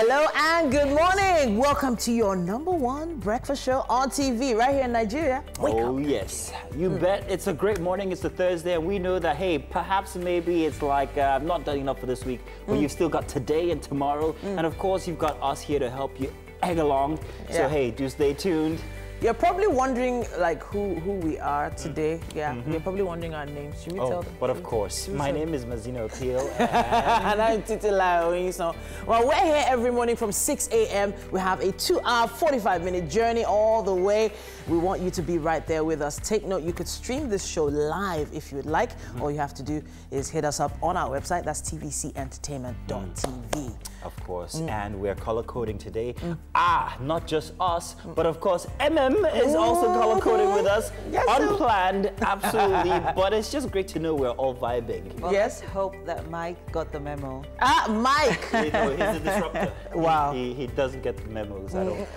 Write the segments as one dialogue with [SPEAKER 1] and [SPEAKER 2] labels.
[SPEAKER 1] Hello and good morning. Welcome to your #1 breakfast show on TV right here in Nigeria. Wake up.
[SPEAKER 2] Yes, you bet. It's a great morning. It's a Thursday, and we know that, hey, perhaps maybe it's like I've not done enough for this week, but you've still got today and tomorrow. And of course, you've got us here to help you egg along. So, hey, do stay tuned.
[SPEAKER 1] You're probably wondering like who we are today. Yeah, you're probably wondering our names. Should we tell them?
[SPEAKER 2] But of course, my name is Mazino Peel.
[SPEAKER 1] And I'm Titilayo. So, well, we're here every morning from 6 a.m. We have a 2-hour, 45-minute journey all the way. We want you to be right there with us. Take note, you could stream this show live if you would like. All you have to do is hit us up on our website. That's tvcentertainment.tv.
[SPEAKER 2] Of course, and we're color coding today. Not just us, but of course, is also color coding with us.
[SPEAKER 1] Yes,
[SPEAKER 3] Unplanned,
[SPEAKER 2] Absolutely, but it's just great to know we're all vibing.
[SPEAKER 3] Well,
[SPEAKER 1] Yes.
[SPEAKER 3] let's hope that Mike got the memo.
[SPEAKER 1] Mike.
[SPEAKER 2] You know, he's a disruptor.
[SPEAKER 1] Wow.
[SPEAKER 2] He doesn't get the memos. I don't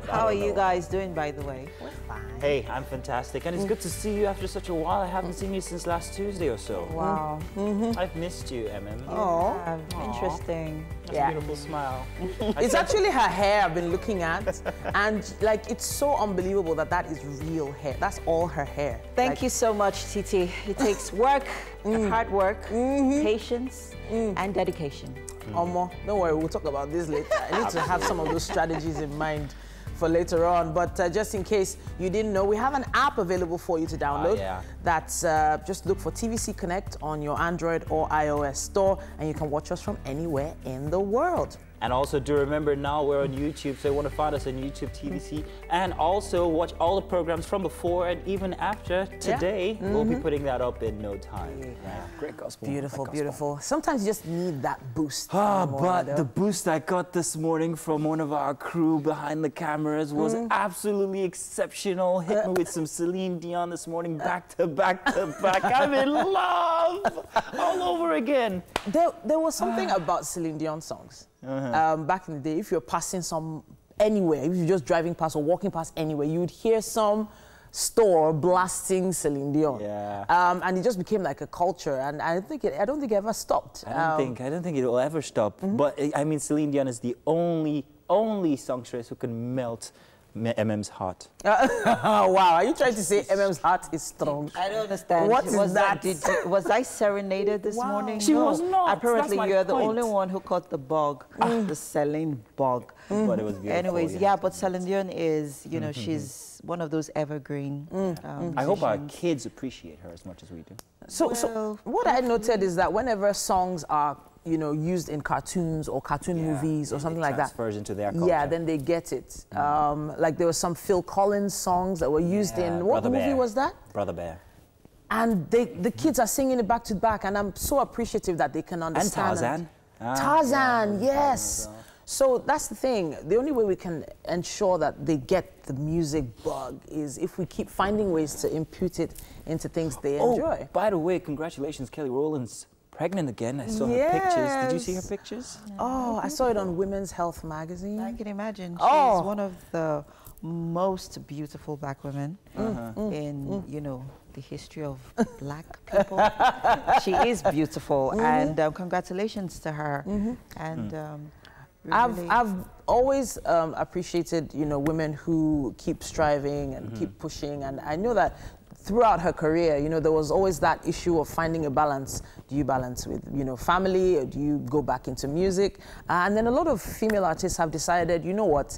[SPEAKER 3] How are you
[SPEAKER 2] know.
[SPEAKER 3] guys doing, by the way?
[SPEAKER 1] We're fine.
[SPEAKER 2] Hey, I'm fantastic, and it's good to see you after such a while. I haven't seen you since last Tuesday or so.
[SPEAKER 3] Wow.
[SPEAKER 2] I've missed you,
[SPEAKER 1] Oh.
[SPEAKER 3] Interesting.
[SPEAKER 2] That's a beautiful smile.
[SPEAKER 1] It's actually her hair I've been looking at, and like it's so unbelievable that is real hair. That's all her hair.
[SPEAKER 3] Thank you so much, Titi. It takes work, hard work, patience, and dedication.
[SPEAKER 1] Omo, don't worry, we'll talk about this later. I need to have some of those strategies in mind for later on. But just in case you didn't know, we have an app available for you to download. That's just look for TVC Connect on your Android or iOS store, and you can watch us from anywhere in the world.
[SPEAKER 2] And also do remember, now we're on YouTube, so you want to find us on YouTube TVC, and also watch all the programs from before and even after today. We'll be putting that up in no time. Great gospel.
[SPEAKER 1] Beautiful, beautiful. Sometimes you just need that boost.
[SPEAKER 2] But the boost I got this morning from one of our crew behind the cameras was absolutely exceptional. Hit me with some Celine Dion this morning, back to back to back. I'm in love all over again.
[SPEAKER 1] There was something about Celine Dion songs. Back in the day, if you're passing some anywhere, if you're just driving past or walking past anywhere, you would hear some store blasting Celine Dion. And it just became like a culture, and I don't think it ever stopped.
[SPEAKER 2] I don't think it will ever stop. But I mean, Celine Dion is the only songstress who can melt MM's heart.
[SPEAKER 1] Wow, are you trying to say MM's heart is strong?
[SPEAKER 3] I don't understand.
[SPEAKER 1] What is that?
[SPEAKER 3] Was I serenaded this morning?
[SPEAKER 2] She was not.
[SPEAKER 3] Apparently,
[SPEAKER 2] That's my
[SPEAKER 3] you're the
[SPEAKER 2] point.
[SPEAKER 3] only one who caught the bug, the Celine bug.
[SPEAKER 2] But it was beautiful.
[SPEAKER 3] Anyways, but Celine Dion is, you know, she's one of those evergreen
[SPEAKER 2] I hope our
[SPEAKER 3] musicians.
[SPEAKER 2] kids appreciate her as much as we do.
[SPEAKER 1] So what I noted is that whenever songs are, you know, used in cartoons or cartoon movies or something like that,
[SPEAKER 2] transfers into their culture.
[SPEAKER 1] yeah, then they get it. Like there were some Phil Collins songs that were used in, what movie was that?
[SPEAKER 2] Brother Bear.
[SPEAKER 1] And the kids are singing it back to back, and I'm so appreciative that they can understand.
[SPEAKER 2] And Tarzan.
[SPEAKER 1] Tarzan, yes. So that's the thing. The only way we can ensure that they get the music bug is if we keep finding ways to impute it into things they enjoy.
[SPEAKER 2] By the way, congratulations, Kelly Rowlands. Pregnant again. I saw her pictures. Did you see her pictures?
[SPEAKER 1] Oh, I saw it on Women's Health magazine.
[SPEAKER 3] I can imagine. She's one of the most beautiful black women in, you know, the history of black people. She is beautiful, and congratulations to her. And
[SPEAKER 1] I've always appreciated, you know, women who keep striving and keep pushing, and I know that throughout her career, you know, there was always that issue of finding a balance. Do you balance with, you know, family, or do you go back into music? And then a lot of female artists have decided, you know what,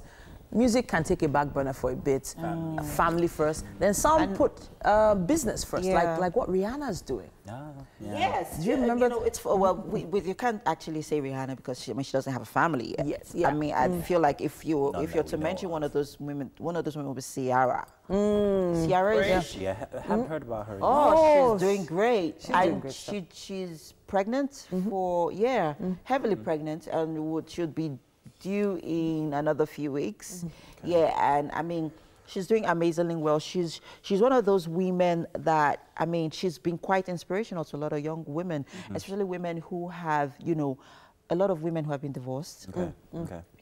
[SPEAKER 1] music can take a back burner for a bit, family first. Then some put business first, like what Rihanna's doing.
[SPEAKER 3] yes,
[SPEAKER 1] Do you remember?
[SPEAKER 3] You know, it's well, you can't actually say Rihanna because she doesn't have a family yet.
[SPEAKER 1] Yes, yeah.
[SPEAKER 3] I mean, I feel like if you're to mention one of those women would be Ciara. Ciara is.
[SPEAKER 2] I haven't heard about her.
[SPEAKER 3] Oh, she's doing great.
[SPEAKER 1] She's doing great stuff.
[SPEAKER 3] She's pregnant for heavily pregnant, and should be due in another few weeks. And I mean, she's doing amazingly well. She's one of those women that, I mean, she's been quite inspirational to a lot of young women, especially women who have, you know, a lot of women who have been divorced.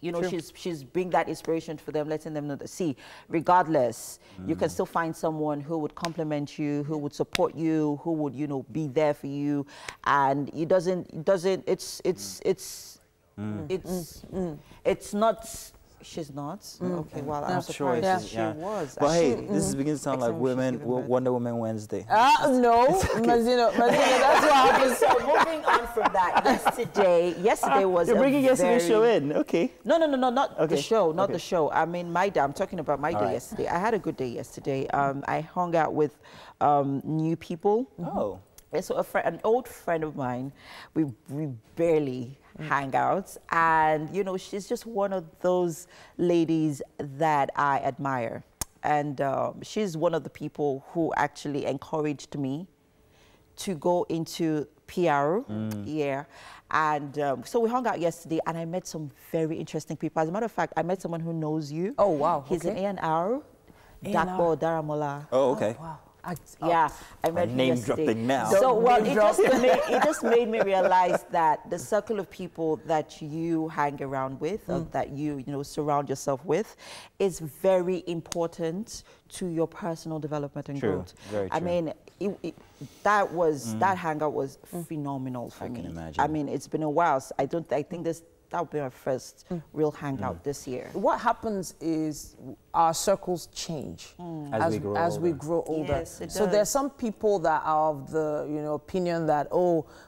[SPEAKER 3] You know, she's bring that inspiration for them, letting them know that, see, regardless, you can still find someone who would compliment you, who would support you, who would, you know, be there for you. And it's It's not. She's not. Okay, well, I'm surprised
[SPEAKER 2] sure
[SPEAKER 3] she was.
[SPEAKER 2] But hey, this is beginning to sound like Wonder Woman Wednesday.
[SPEAKER 1] No, Mazino, that's what happened.
[SPEAKER 3] So moving on from that, yesterday was
[SPEAKER 2] You're bringing yesterday's show in, okay?
[SPEAKER 3] No, not the show, not the show. I mean, my day. I'm talking about my day yesterday. I had a good day yesterday. I hung out with new people.
[SPEAKER 2] Oh.
[SPEAKER 3] And so an old friend of mine, we barely hang out, and you know, she's just one of those ladies that I admire, and she's one of the people who actually encouraged me to go into PR. And so we hung out yesterday, and I met some very interesting people. As a matter of fact, I met someone who knows you.
[SPEAKER 1] Oh wow!
[SPEAKER 3] He's an A&R, Dakbo Daramola.
[SPEAKER 2] Oh, okay.
[SPEAKER 1] Oh, wow.
[SPEAKER 3] Yeah, I met him
[SPEAKER 2] name
[SPEAKER 3] yesterday.
[SPEAKER 2] dropping now.
[SPEAKER 3] So, well, it just made me realize that the circle of people that you hang around with, or that you surround yourself with, is very important to your personal development and growth.
[SPEAKER 2] Very true.
[SPEAKER 3] I mean, that hangout was phenomenal for me.
[SPEAKER 2] I can imagine.
[SPEAKER 3] I mean, it's been a while. So I think that'll be our first real hangout this year.
[SPEAKER 1] What happens is our circles change as we grow older.
[SPEAKER 3] Yes, it
[SPEAKER 1] so
[SPEAKER 3] does.
[SPEAKER 1] there's some people that are of the opinion that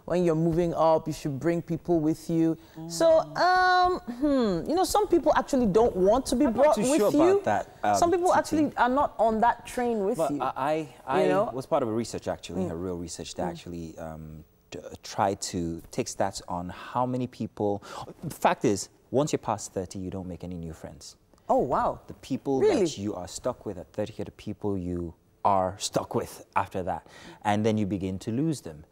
[SPEAKER 1] when you're moving up, you should bring people with you. So some people actually don't want to be brought with
[SPEAKER 2] sure
[SPEAKER 1] you.
[SPEAKER 2] About that,
[SPEAKER 1] some people actually are not on that train with you.
[SPEAKER 2] I was part of a research actually, a real research that actually try to take stats on how many people. The fact is, once you're past 30, you don't make any new friends.
[SPEAKER 1] Oh, wow.
[SPEAKER 2] The people that you are stuck with at 30 are the people you are stuck with after that. And then you begin to lose them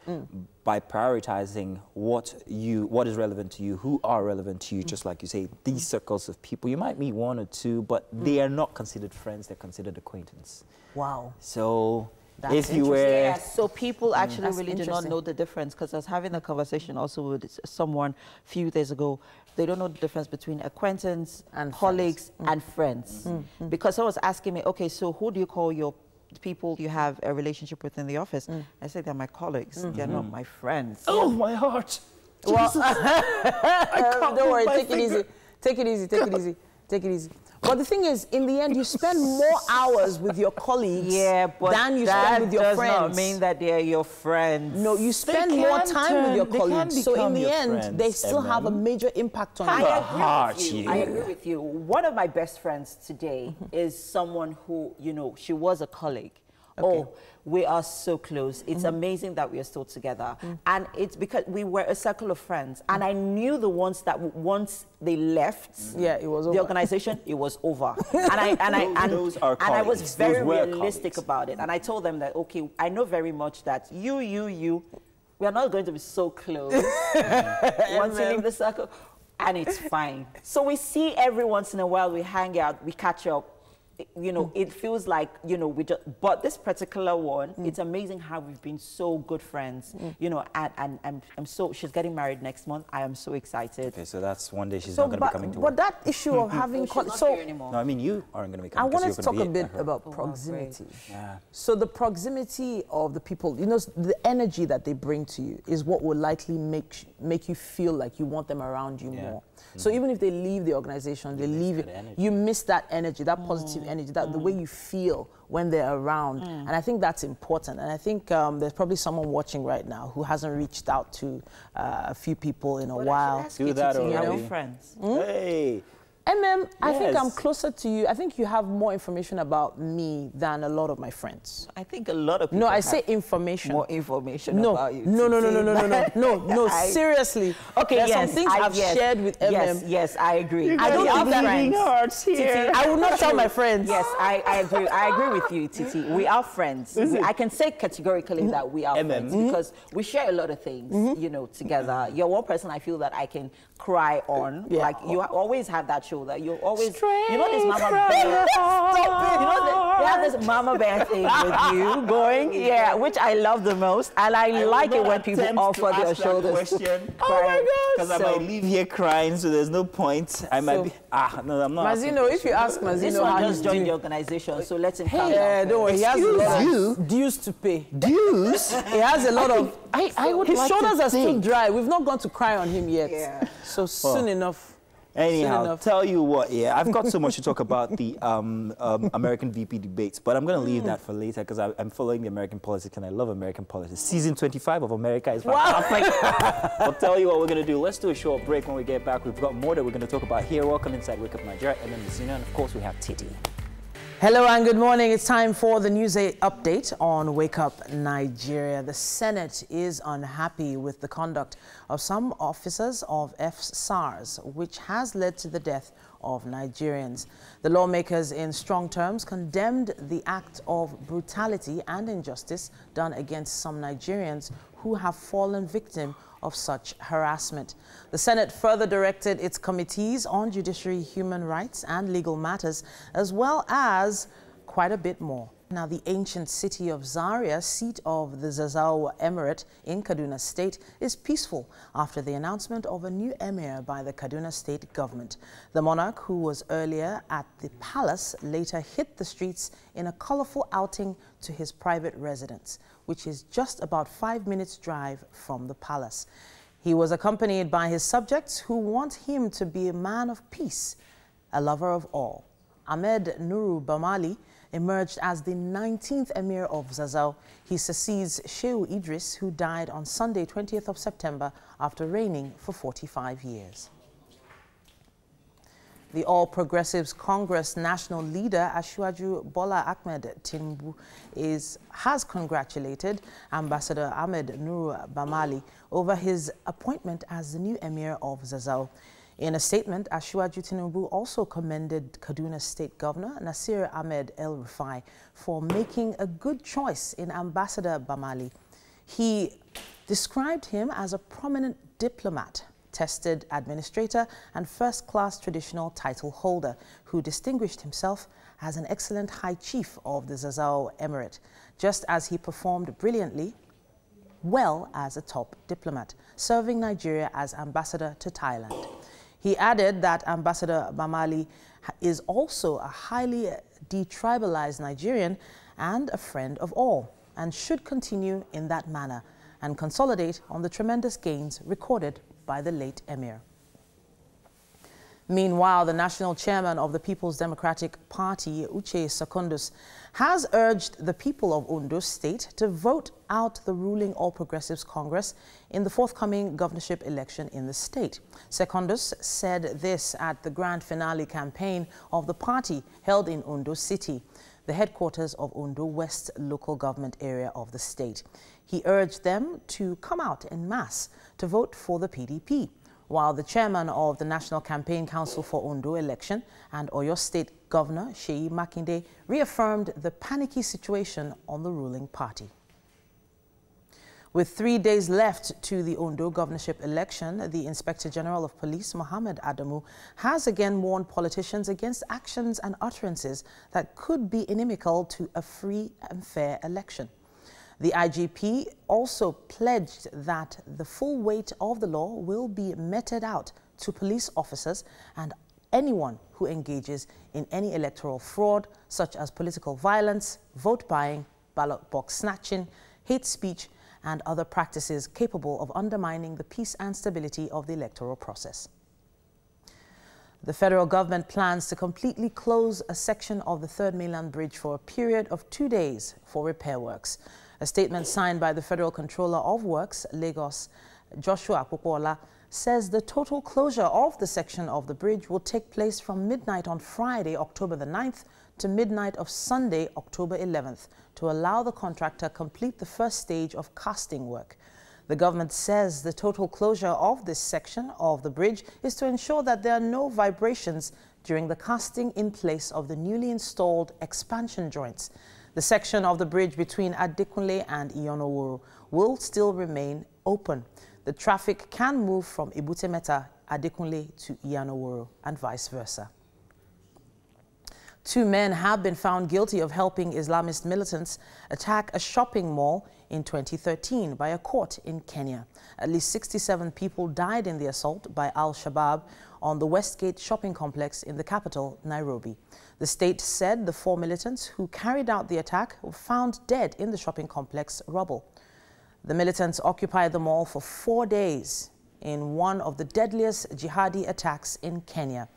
[SPEAKER 2] by prioritizing what is relevant to you, who are relevant to you, just like you say, these circles of people. You might meet one or two, but they are not considered friends, they're considered acquaintance.
[SPEAKER 1] Wow.
[SPEAKER 2] So
[SPEAKER 1] That's
[SPEAKER 2] if you were...
[SPEAKER 3] Yes, so people actually really do not
[SPEAKER 1] interesting.
[SPEAKER 3] know the difference, because I was having a conversation also with someone a few days ago. They don't know the difference between acquaintance
[SPEAKER 1] and
[SPEAKER 3] colleagues and friends. Because someone was asking me, okay, so who do you call your people you have a relationship with in the office? I said, they're my colleagues. They're not my friends.
[SPEAKER 2] Oh, my heart.
[SPEAKER 1] Well, don't worry, take it easy. Take it easy, take it easy, take it easy. But the thing is, in the end, you spend more hours with your colleagues than you spend with your friends.
[SPEAKER 3] That does not mean that they're your friends.
[SPEAKER 1] No, you spend more time with your colleagues. So in the end, they still have a major impact on you.
[SPEAKER 3] I agree with you. One of my best friends today is someone who, she was a colleague. Okay. Oh, we are so close. It's amazing that we are still together. And it's because we were a circle of friends. And I knew the ones that once they left
[SPEAKER 1] it was over.
[SPEAKER 3] The organization, it was over. I was very realistic about it. And I told them that, okay, I know very much that you, we are not going to be so close once you leave the circle. And it's fine. So we see every once in a while, we hang out, we catch up. It feels like, but this particular one, it's amazing how we've been so good friends, and I'm so, she's getting married next month. I am so excited.
[SPEAKER 2] Okay, so that's one day she's not going to be coming to work.
[SPEAKER 1] But that issue of having,
[SPEAKER 2] no, I mean, you aren't going to be coming.
[SPEAKER 1] I wanted to talk a bit about proximity. So the proximity of the people, the energy that they bring to you is what will likely make you feel like you want them around you more. So even if they leave the organization, they leave it, you miss that energy, that positive energy, that the way you feel when they're around. And I think that's important. And I think there's probably someone watching right now who hasn't reached out to a few people in a while.
[SPEAKER 2] Do that already.
[SPEAKER 3] Friends.
[SPEAKER 2] Hey.
[SPEAKER 1] I think I'm closer to you. I think you have more information about me than a lot of my friends.
[SPEAKER 3] I think a lot of people
[SPEAKER 1] No, I say information.
[SPEAKER 3] More information about you.
[SPEAKER 1] No, seriously.
[SPEAKER 3] Okay,
[SPEAKER 1] There's some things I've shared with MM.
[SPEAKER 3] Yes, I agree.
[SPEAKER 1] I don't have friends.
[SPEAKER 2] Hearts here.
[SPEAKER 1] I will not tell my friends.
[SPEAKER 3] Yes, I agree. I agree with you, Titi. We are friends. I can say categorically that we are friends because we share a lot of things, together. You're one person I feel that I can cry on. Like, you always have that show shoulder. You always,
[SPEAKER 1] Strange
[SPEAKER 3] you know this mama bear. Stop it. You know, they have this mama bear thing with you going, yeah, which I love the most. And I like it when people offer their shoulders.
[SPEAKER 2] Oh my God. Because I
[SPEAKER 3] So-
[SPEAKER 2] might leave here crying, so there's no point. I might be, no, I'm not.
[SPEAKER 1] Mazino, if you ask
[SPEAKER 3] This
[SPEAKER 1] Mazino
[SPEAKER 3] one
[SPEAKER 1] how
[SPEAKER 3] just
[SPEAKER 1] he's
[SPEAKER 3] joined
[SPEAKER 1] doing.
[SPEAKER 3] the organization, so let him calm
[SPEAKER 1] Yeah,
[SPEAKER 3] down.
[SPEAKER 1] don't worry. He has a lot
[SPEAKER 2] You?
[SPEAKER 1] of dues to pay.
[SPEAKER 2] Dues?
[SPEAKER 1] He has a lot of.
[SPEAKER 2] I would
[SPEAKER 1] His
[SPEAKER 2] like
[SPEAKER 1] shoulders
[SPEAKER 2] to
[SPEAKER 1] are still
[SPEAKER 2] think.
[SPEAKER 1] dry. We've not gone to cry on him yet.
[SPEAKER 3] Yeah.
[SPEAKER 1] So soon enough.
[SPEAKER 2] Anyhow,
[SPEAKER 1] enough.
[SPEAKER 2] tell you what, yeah, I've got so much to talk about the American VP debates, but I'm going to leave that for later because I'm following the American politics and I love American politics. Season 25 of America is fantastic. I'll tell you what we're going to do. Let's do a short break. When we get back, we've got more that we're going to talk about here. Welcome inside Wake Up Nigeria, and then Lucina, and of course we have Titi.
[SPEAKER 1] Hello and good morning. It's time for the news update on Wake Up Nigeria. The Senate is unhappy with the conduct of some officers of FSARS, which has led to the death of Nigerians. The lawmakers in strong terms condemned the act of brutality and injustice done against some Nigerians who have fallen victim of such harassment. The Senate further directed its committees on judiciary, human rights and legal matters, as well as quite a bit more. Now, the ancient city of Zaria, seat of the Zazzau Emirate in Kaduna State, is peaceful after the announcement of a new emir by the Kaduna State government. The monarch, who was earlier at the palace, later hit the streets in a colorful outing to his private residence, which is just about 5 minutes' drive from the palace. He was accompanied by his subjects who want him to be a man of peace, a lover of all. Ahmed Nuru Bamali emerged as the 19th emir of Zazzau. He succeeds Shehu Idris, who died on Sunday, 20th of September, after reigning for 45 years. The All Progressives Congress national leader, Asiwaju Bola Ahmed Tinubu, has congratulated Ambassador Ahmed Nuru Bamali over his appointment as the new emir of Zazzau. In a statement, Asiwaju Tinubu also commended Kaduna State Governor Nasir Ahmed El-Rufai for making a good choice in Ambassador Bamali. He described him as a prominent diplomat, tested administrator and first-class traditional title holder who distinguished himself as an excellent high chief of the Zazzau Emirate, just as he performed brilliantly well as a top diplomat, serving Nigeria as ambassador to Thailand. He added that Ambassador Bamali is also a highly detribalized Nigerian and a friend of all, and should continue in that manner and consolidate on the tremendous gains recorded by the late emir. Meanwhile, the national chairman of the People's Democratic Party, Uche Secondus, has urged the people of Ondo State to vote out the ruling All Progressives Congress in the forthcoming governorship election in the state. Secondus said this at the grand finale campaign of the party held in Ondo City, the headquarters of Ondo West local government area of the state. He urged them to come out en masse to vote for the PDP, while the chairman of the National Campaign Council for Ondo election and Oyo State Governor Seyi Makinde reaffirmed the panicky situation on the ruling party. With 3 days left to the Ondo governorship election, the Inspector General of Police, Mohammed Adamu, has again warned politicians against actions and utterances that could be inimical to a free and fair election. The IGP also pledged that the full weight of the law will be meted out to police officers and anyone who engages in any electoral fraud, such as political violence, vote buying, ballot box snatching, hate speech, and other practices capable of undermining the peace and stability of the electoral process. The federal government plans to completely close a section of the Third Mainland Bridge for a period of 2 days for repair works. A statement signed by the Federal Controller of Works, Lagos, Joshua Popola, says the total closure of the section of the bridge will take place from midnight on Friday, October the 9th, to midnight of Sunday, October 11th, to allow the contractor complete the first stage of casting work. The government says the total closure of this section of the bridge is to ensure that there are no vibrations during the casting in place of the newly installed expansion joints. The section of the bridge between Adekunle and Iyonoworo will still remain open. The traffic can move from Ebute Metta Adekunle to Iyanoworo and vice versa. 2 men have been found guilty of helping Islamist militants attack a shopping mall in 2013 by a court in Kenya. At least 67 people died in the assault by Al-Shabaab on the Westgate shopping complex in the capital, Nairobi. The state said the 4 militants who carried out the attack were found dead in the shopping complex rubble. The militants occupied the mall for 4 days in one of the deadliest jihadi attacks in Kenya.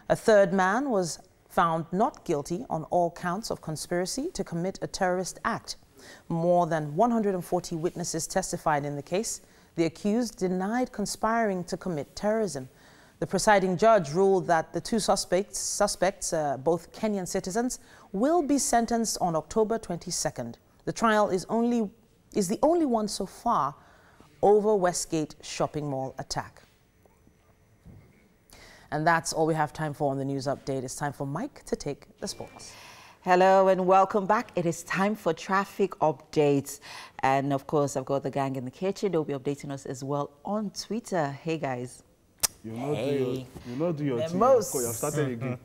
[SPEAKER 1] A 3rd man was found not guilty on all counts of conspiracy to commit a terrorist act. More than 140 witnesses testified in the case. The accused denied conspiring to commit terrorism. The presiding judge ruled that the 2 suspects, both Kenyan citizens, will be sentenced on October 22nd. The trial is the only one so far over Westgate shopping mall attack. And that's all we have time for on the news update. It's time for Mike to take the sports.
[SPEAKER 3] Hello and welcome back. It is time for traffic updates. And of course, I've got the gang in the kitchen. They'll be updating us as well on Twitter. Hey, guys.
[SPEAKER 4] You not do your thing. You have started again.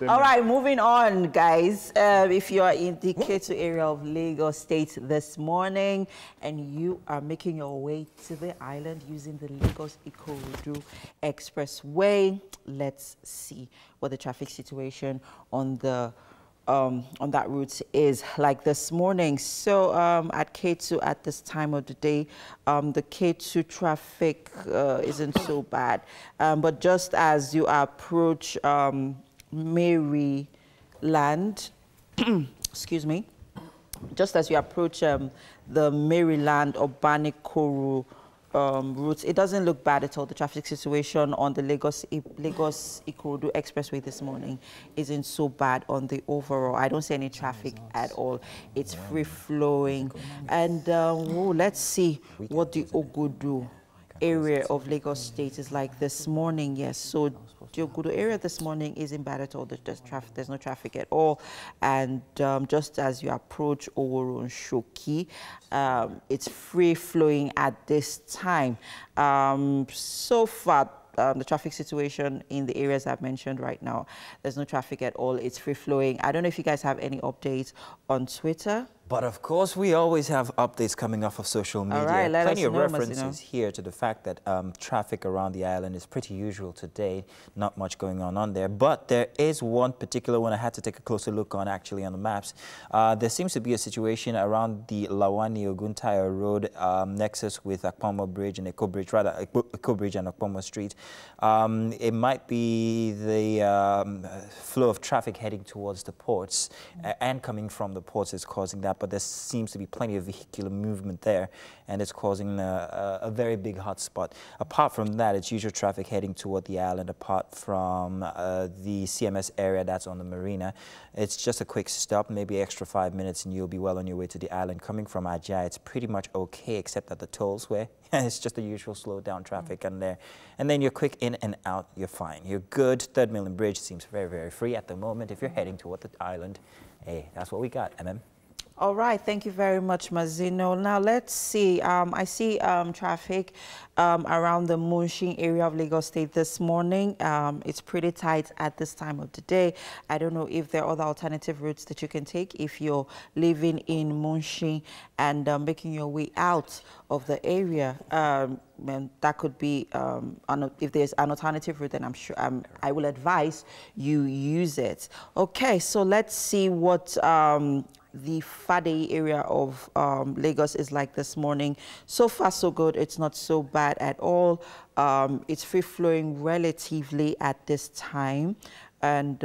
[SPEAKER 3] All right, moving on, guys. If you are in the Ketu area of Lagos State this morning and you are making your way to the island using the Lagos Ikorodu Expressway, let's see what the traffic situation on the on that route is like this morning. So at Ketu at this time of the day, the Ketu traffic isn't so bad, but just as you approach Maryland, excuse me, just as you approach the Maryland or Banikoro route, it doesn't look bad at all. The traffic situation on the Lagos Ikorodu Expressway this morning isn't so bad on the overall. I don't see any traffic at all. It's free flowing. And let's see what the Ogudu area of Lagos State is like this morning. Yes, so the Ogudu area this morning isn't bad at all. There's no traffic at all. And just as you approach Oworo and Shoki, it's free flowing at this time. So far, the traffic situation in the areas I've mentioned right now, there's no traffic at all. It's free flowing. I don't know if you guys have any updates on Twitter.
[SPEAKER 2] But of course, we always have updates coming off of social media.
[SPEAKER 3] All right,
[SPEAKER 2] Plenty of references here to the fact that traffic around the island is pretty usual today. Not much going on there. But there is one particular one I had to take a closer look on actually on the maps. There seems to be a situation around the Lawani-Oguntaya Road nexus with Akpomo Bridge and Eko Bridge, rather Eko Bridge and Akpomo Street. It might be the flow of traffic heading towards the ports and coming from the ports is causing that. But there seems to be plenty of vehicular movement there, and it's causing a very big hotspot. Apart from that, it's usual traffic heading toward the island, apart from the CMS area that's on the marina. It's just a quick stop, maybe extra 5 minutes, and you'll be well on your way to the island. Coming from Ajah, it's pretty much okay, except at the tolls where it's just the usual slow down traffic and there. And then you're quick in and out, you're fine. You're good. 3rd Mainland Bridge seems very, very free at the moment. If you're heading toward the island, hey, that's what we got,
[SPEAKER 3] All right, thank you very much, Mazino. Now let's see. I see traffic around the Munshin area of Lagos State this morning. It's pretty tight at this time of the day. I don't know if there are other alternative routes that you can take if you're living in Munshin and making your way out of the area. That could be, if there's an alternative route, then I'm sure I will advise you use it. Okay, so let's see what the Fadei area of Lagos is like this morning. So far, so good. It's not so bad at all. It's free-flowing relatively at this time. And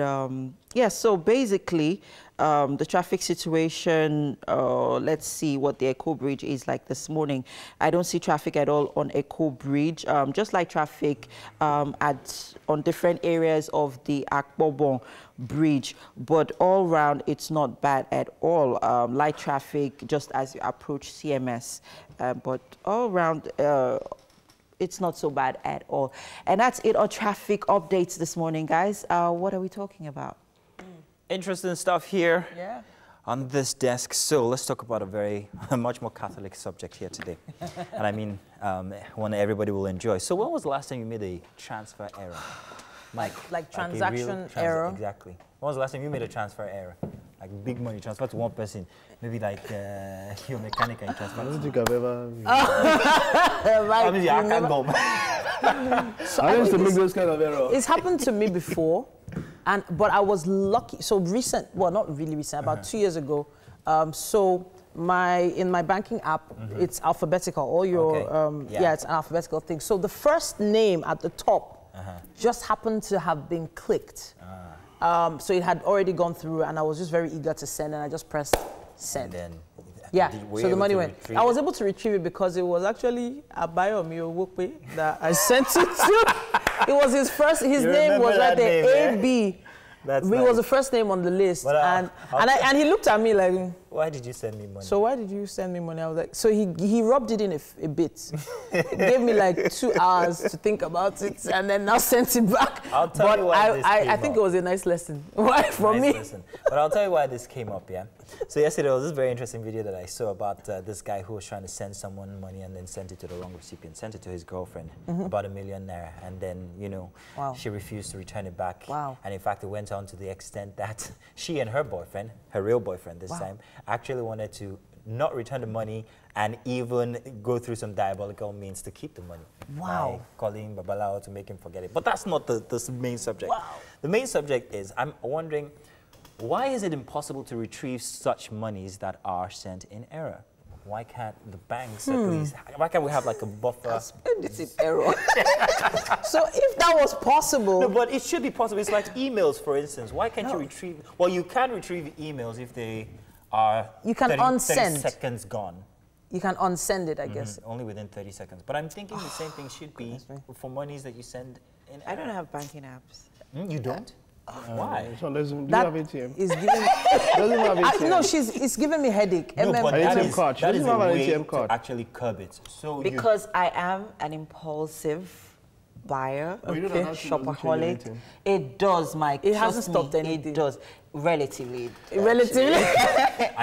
[SPEAKER 3] yeah, so basically, the traffic situation, let's see what the Echo Bridge is like this morning. I don't see traffic at all on Echo Bridge, just like traffic on different areas of the Akbobon Bridge. But all round, it's not bad at all. Light traffic just as you approach CMS. But all round, it's not so bad at all. And that's it on traffic updates this morning, guys. What are we talking about?
[SPEAKER 2] Interesting stuff here.
[SPEAKER 1] Yeah.
[SPEAKER 2] on this desk. So let's talk about a much more Catholic subject here today. And I mean, one everybody will enjoy. So when was the last time you made a transfer error? Mike,
[SPEAKER 1] like transaction error?
[SPEAKER 2] Exactly. When was the last time you made a transfer error? Like big money transfer to one person, maybe like your mechanic and transfer.
[SPEAKER 4] I don't think I've ever.
[SPEAKER 2] I mean, I can't go.
[SPEAKER 4] So I used to make those kind of errors.
[SPEAKER 1] It's happened to me before, but I was lucky. So recent, well, not really recent, about 2 years ago. So in my banking app, it's alphabetical. All your it's an alphabetical thing. So the first name at the top just happened to have been clicked. So it had already gone through, and I was just very eager to send, and I just pressed send. And then, so the money went. I was able to retrieve it because it was actually Abayomi Owope that I sent it to. It was his name was right there, AB. It was the first name on the list, but, and he looked at me like,
[SPEAKER 2] why did you send me money?
[SPEAKER 1] So why did you send me money? I was like, so he rubbed it in a bit. It gave me like 2 hours to think about it, and then now sent it back.
[SPEAKER 2] I'll tell you why this came
[SPEAKER 1] I think it was a nice lesson. Why for me?
[SPEAKER 2] Lesson. But I'll tell you why this came up. Yeah. So yesterday there was this very interesting video that I saw about this guy who was trying to send someone money and then sent it to the wrong recipient. Sent it to his girlfriend, about ₦1 million, and then she refused to return it back.
[SPEAKER 1] Wow.
[SPEAKER 2] And in fact, it went on to the extent that she and her boyfriend, her real boyfriend this time, actually wanted to not return the money and even go through some diabolical means to keep the money.
[SPEAKER 1] Wow.
[SPEAKER 2] By calling Babalao to make him forget it. But that's not the main subject. Wow. The main subject is, I'm wondering, why is it impossible to retrieve such monies that are sent in error? Why can't the banks at least, why can't we have like a buffer?
[SPEAKER 3] It's in error.
[SPEAKER 1] So if that was possible.
[SPEAKER 2] No, but it should be possible. It's like emails, for instance. Why can't you retrieve, well, you can retrieve emails if they are 30 seconds gone.
[SPEAKER 1] You can unsend it, I guess.
[SPEAKER 2] Only within 30 seconds. But I'm thinking the same thing should be for monies that you send in.
[SPEAKER 3] I don't have banking apps.
[SPEAKER 2] You don't? Why?
[SPEAKER 4] So do you have ATM?
[SPEAKER 1] Is giving
[SPEAKER 4] Doesn't have ATM.
[SPEAKER 1] No, it's giving me headache.
[SPEAKER 2] No, but
[SPEAKER 4] ATM card. She
[SPEAKER 2] that
[SPEAKER 4] doesn't
[SPEAKER 2] is
[SPEAKER 4] have
[SPEAKER 2] a
[SPEAKER 4] an
[SPEAKER 2] way
[SPEAKER 4] ATM card.
[SPEAKER 2] to actually curb it. So
[SPEAKER 3] because I am an impulsive buyer, shopaholic. It does, Mike.
[SPEAKER 1] It hasn't stopped anything.
[SPEAKER 3] It does. Relatively.
[SPEAKER 1] Relatively?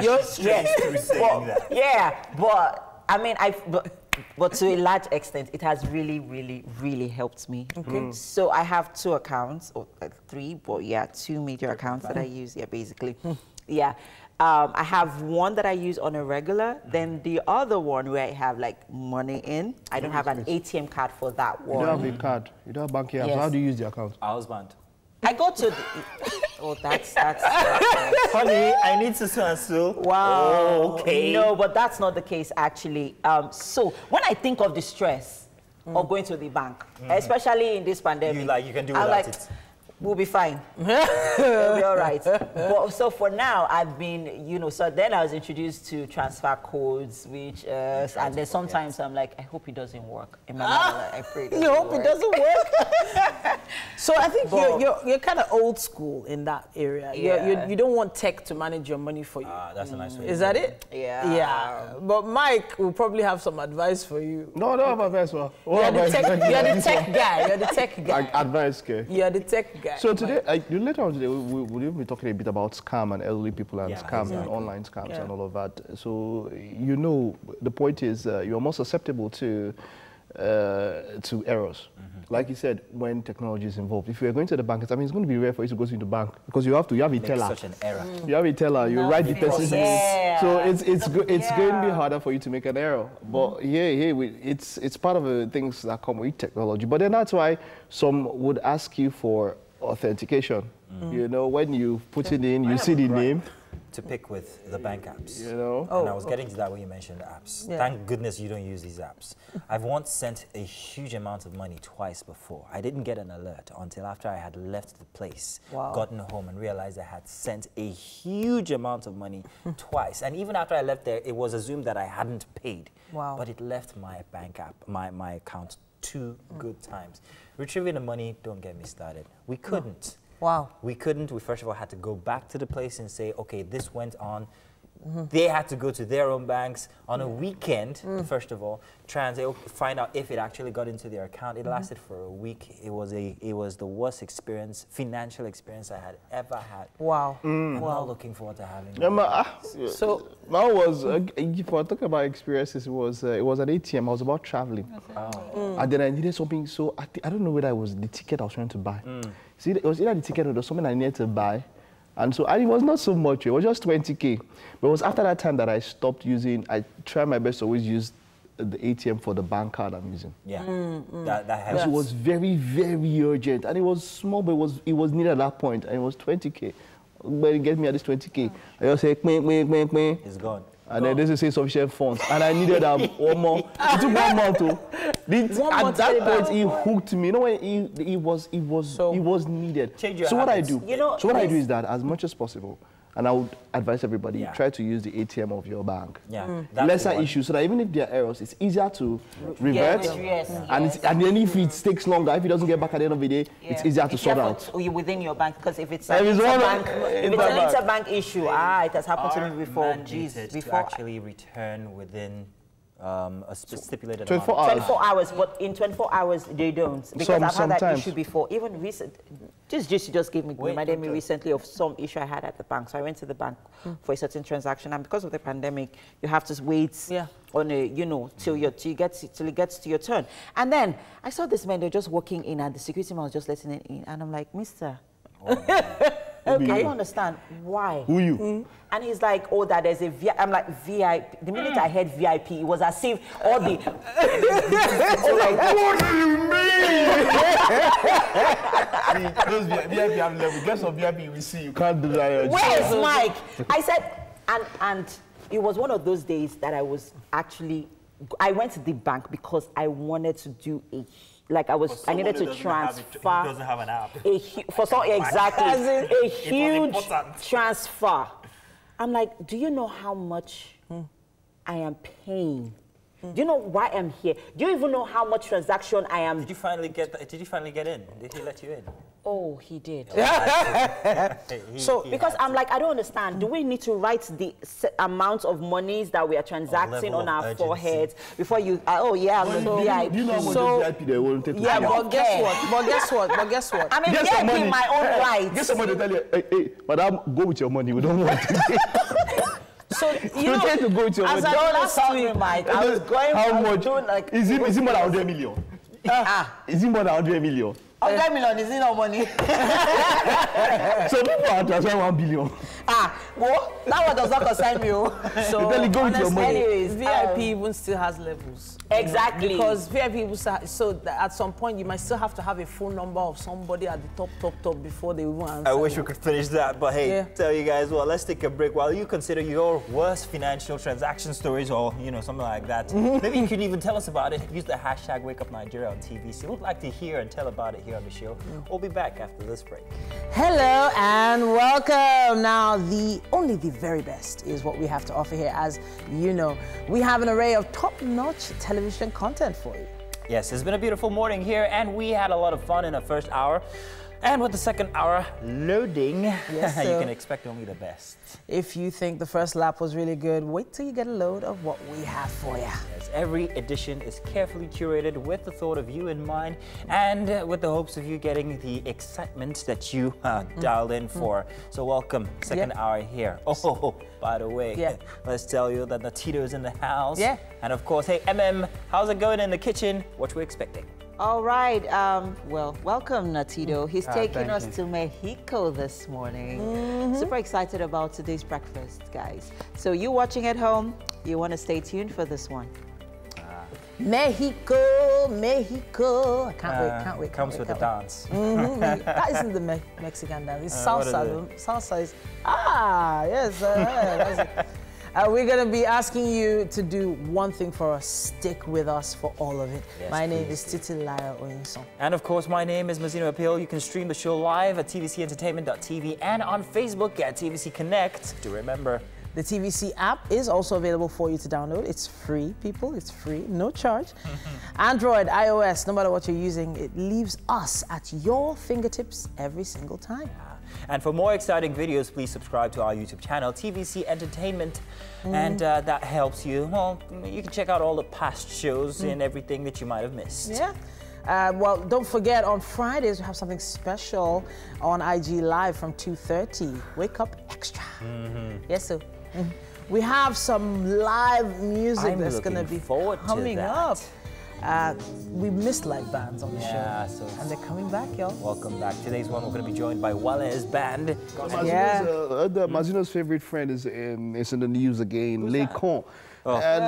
[SPEAKER 2] You're saying that.
[SPEAKER 3] Yeah, but I mean, but to a large extent, it has really, really, really helped me.
[SPEAKER 1] Okay.
[SPEAKER 3] So I have 2 accounts, or 3, but yeah, 2 major accounts that I use, basically. Yeah. I have one that I use on a regular, then the other one where I have like money in. I don't have an ATM card for that one.
[SPEAKER 4] You don't have a card. You don't have banking apps.
[SPEAKER 3] Yes.
[SPEAKER 4] How do you use the account?
[SPEAKER 2] Husband.
[SPEAKER 3] I go to that's
[SPEAKER 2] Honey, I need to answer.
[SPEAKER 3] wow.
[SPEAKER 2] Oh, okay.
[SPEAKER 3] No, but that's not the case actually. So when I think of the stress of going to the bank, especially in this pandemic,
[SPEAKER 2] you can do without it.
[SPEAKER 3] We'll be fine. We'll be all right. But so for now, I've been, so then I was introduced to transfer codes, which, and then sometimes I'm like, I hope it doesn't work. In my mind, I pray
[SPEAKER 1] You hope it doesn't work? So I think you're kind of old school in that area.
[SPEAKER 3] Yeah.
[SPEAKER 1] You don't want tech to manage your money for you.
[SPEAKER 2] That's a nice way.
[SPEAKER 1] Is that it?
[SPEAKER 3] Yeah.
[SPEAKER 1] Yeah. But Mike will probably have some advice for you.
[SPEAKER 4] No, I don't have advice. Well,
[SPEAKER 1] You're the tech guy. You're the tech guy.
[SPEAKER 4] Advice, okay.
[SPEAKER 1] You're the tech guy.
[SPEAKER 4] So today, later on today, we'll be talking a bit about scam and elderly people and scams and online scams and all of that. So, the point is you're more susceptible to errors. Like you said, when technology is involved. If you're going to the bank, it's going to be rare for you to go to the bank because you have a teller.
[SPEAKER 2] Such an error.
[SPEAKER 4] You have a teller, you write the person's name. So it's going to be harder for you to make an error. But it's part of the things that come with technology. But then that's why some would ask you for authentication. When you put it in, you see the name.
[SPEAKER 2] To pick with the bank apps.
[SPEAKER 1] And
[SPEAKER 2] I was getting to that when you mentioned apps. Yeah. Thank goodness you don't use these apps. I've once sent a huge amount of money twice before. I didn't get an alert until after I had left the place, gotten home and realized I had sent a huge amount of money twice. And even after I left there, it was assumed that I hadn't paid.
[SPEAKER 1] Wow.
[SPEAKER 2] But it left my bank app, my account 2 good times. Retrieving the money, don't get me started. We couldn't.
[SPEAKER 1] Wow.
[SPEAKER 2] We couldn't. We first of all had to go back to the place and say, okay, this went on. They had to go to their own banks on a weekend, first of all, they'll find out if it actually got into their account. It lasted for a week. It was the worst financial experience I had ever had.
[SPEAKER 1] Wow.
[SPEAKER 2] I'm not looking forward to having it.
[SPEAKER 1] So
[SPEAKER 4] mine was, if I talk about experiences, it was an ATM. I was about traveling. And then I needed something, so I don't know whether it was the ticket I was trying to buy. See, it was either the ticket or there was something I needed to buy. And so it was not so much, it was just 20K. But it was after that time that I stopped using, I tried my best to always use the ATM for the bank card I'm using.
[SPEAKER 2] Yeah, that helps.
[SPEAKER 4] It was very, very urgent. And it was small, but it was needed at that point. And it was 20K. But it gets me at this 20K. I just say,
[SPEAKER 2] It's gone.
[SPEAKER 4] And then this is insufficient funds. And I needed one more. It took 1 month to. At that point, he hooked me. You know, when it was needed.
[SPEAKER 2] Change your
[SPEAKER 4] so what I
[SPEAKER 2] habits.
[SPEAKER 4] do, what I do is that as much as possible, and I would advise everybody, try to use the ATM of your bank. Lesser issues, so that even if there are errors, it's easier to revert. And then if it takes longer, if it doesn't get back at the end of the day, it's easier to sort out.
[SPEAKER 3] Within your bank, because if it's an interbank issue, it has happened to me before.
[SPEAKER 2] To actually return within a stipulated
[SPEAKER 4] 24
[SPEAKER 2] amount.
[SPEAKER 4] hours.
[SPEAKER 3] 24 hours, but in 24 hours they don't. Because I've had that issue before. Even recent, just reminded me recently of some issue I had at the bank. So I went to the bank for a certain transaction, and because of the pandemic, you have to wait on till it gets to your turn. And then I saw this man, they're just walking in, and the security man was just letting it in, and I'm like, Mister. I don't understand why.
[SPEAKER 4] Who you?
[SPEAKER 3] And he's like, oh, that there's a VIP. I'm like, VIP. The minute I heard VIP, it was as if all the.
[SPEAKER 4] What do you mean? Those VIP have level. Get some VIP, we see. You can't do that.
[SPEAKER 3] Where's Mike? I said, and it was one of those days that I went to the bank because I wanted to do I needed to transfer.
[SPEAKER 2] Who doesn't have an app?
[SPEAKER 3] A huge transfer. I'm like, do you know how much I am paying? Do you know why I'm here? Do you even know how much transaction I am?
[SPEAKER 2] Did you finally get in? Did he let you in?
[SPEAKER 3] Oh, he did.
[SPEAKER 1] So
[SPEAKER 3] because I'm like, I don't understand. Do we need to write the amount of monies that we are transacting on our foreheads before you? I'm a VIP.
[SPEAKER 4] You know how much VIP they won't take.
[SPEAKER 1] Yeah, but guess what?
[SPEAKER 3] I mean, VIP in my own right.
[SPEAKER 4] Get somebody to tell you, hey, madam, go with your money. We don't want it.
[SPEAKER 1] So you know,
[SPEAKER 4] tend to go with your money.
[SPEAKER 3] Last week, Mike, I was going.
[SPEAKER 4] How much? Is it more than 100 million? Is it more than 100 million?
[SPEAKER 3] 100 million is no money.
[SPEAKER 4] So people are transferring 1 billion.
[SPEAKER 3] Well, that one does not concern you.
[SPEAKER 1] So
[SPEAKER 4] go with your money.
[SPEAKER 1] Anyways, VIP even still has levels.
[SPEAKER 3] Exactly.
[SPEAKER 1] Because VIP people, so at some point you might still have to have a phone number of somebody at the top before they even answer.
[SPEAKER 2] I wish we could finish that, but hey, tell you guys what, let's take a break while you consider your worst financial transaction stories or, something like that. Maybe you can even tell us about it. Use the hashtag WakeUpNigeria on TVC. We'd like to hear and tell about it here on the show. We'll be back after this break.
[SPEAKER 1] Hello and welcome. Now, only the very best is what we have to offer here. As you know, we have an array of top-notch television content for you.
[SPEAKER 2] Yes, it's been a beautiful morning here, and we had a lot of fun in the first hour. And with the second hour loading, you can expect only the best.
[SPEAKER 1] If you think the first lap was really good, wait till you get a load of what we have for you.
[SPEAKER 2] Yes, every edition is carefully curated with the thought of you in mind and with the hopes of you getting the excitement that you dialed in for. So welcome, second hour here. Oh, by the way, let's tell you that Natito is in the house. Yeah. And of course, hey, how's it going in the kitchen? What we're expecting?
[SPEAKER 3] All right. Well, welcome, Natito. He's taking us to Mexico this morning. Super excited about today's breakfast, guys. So you watching at home, you want to stay tuned for this one.
[SPEAKER 1] Mexico, Mexico. I can't wait.
[SPEAKER 2] Comes with the dance.
[SPEAKER 1] That isn't the Mexican dance. It's salsa. Salsa is, yes. We're going to be asking you to do one thing for us. Stick with us for all of it. Yes, my name is Titi Lara Oyinson.
[SPEAKER 2] And of course, my name is Mazino Appeal. You can stream the show live at tvcentertainment.tv and on Facebook at TVC Connect. Do remember,
[SPEAKER 1] The TVC app is also available for you to download. It's free, people. It's free, no charge. Android, iOS, no matter what you're using, it leaves us at your fingertips every single time.
[SPEAKER 2] And for more exciting videos, please subscribe to our YouTube channel, TVC Entertainment. And that helps you. Well, you can check out all the past shows and everything that you might have missed.
[SPEAKER 1] Yeah. Well, don't forget, on Fridays, we have something special on IG Live from 2:30. Wake Up Extra. Yes, sir. We have some live music that's going to be coming up. We missed live bands on the show, and they're coming back, y'all.
[SPEAKER 2] Welcome back. Today's one, we're going to be joined by Rowlands Band.
[SPEAKER 4] Mazino's favorite friend is in the news again, Lekon. And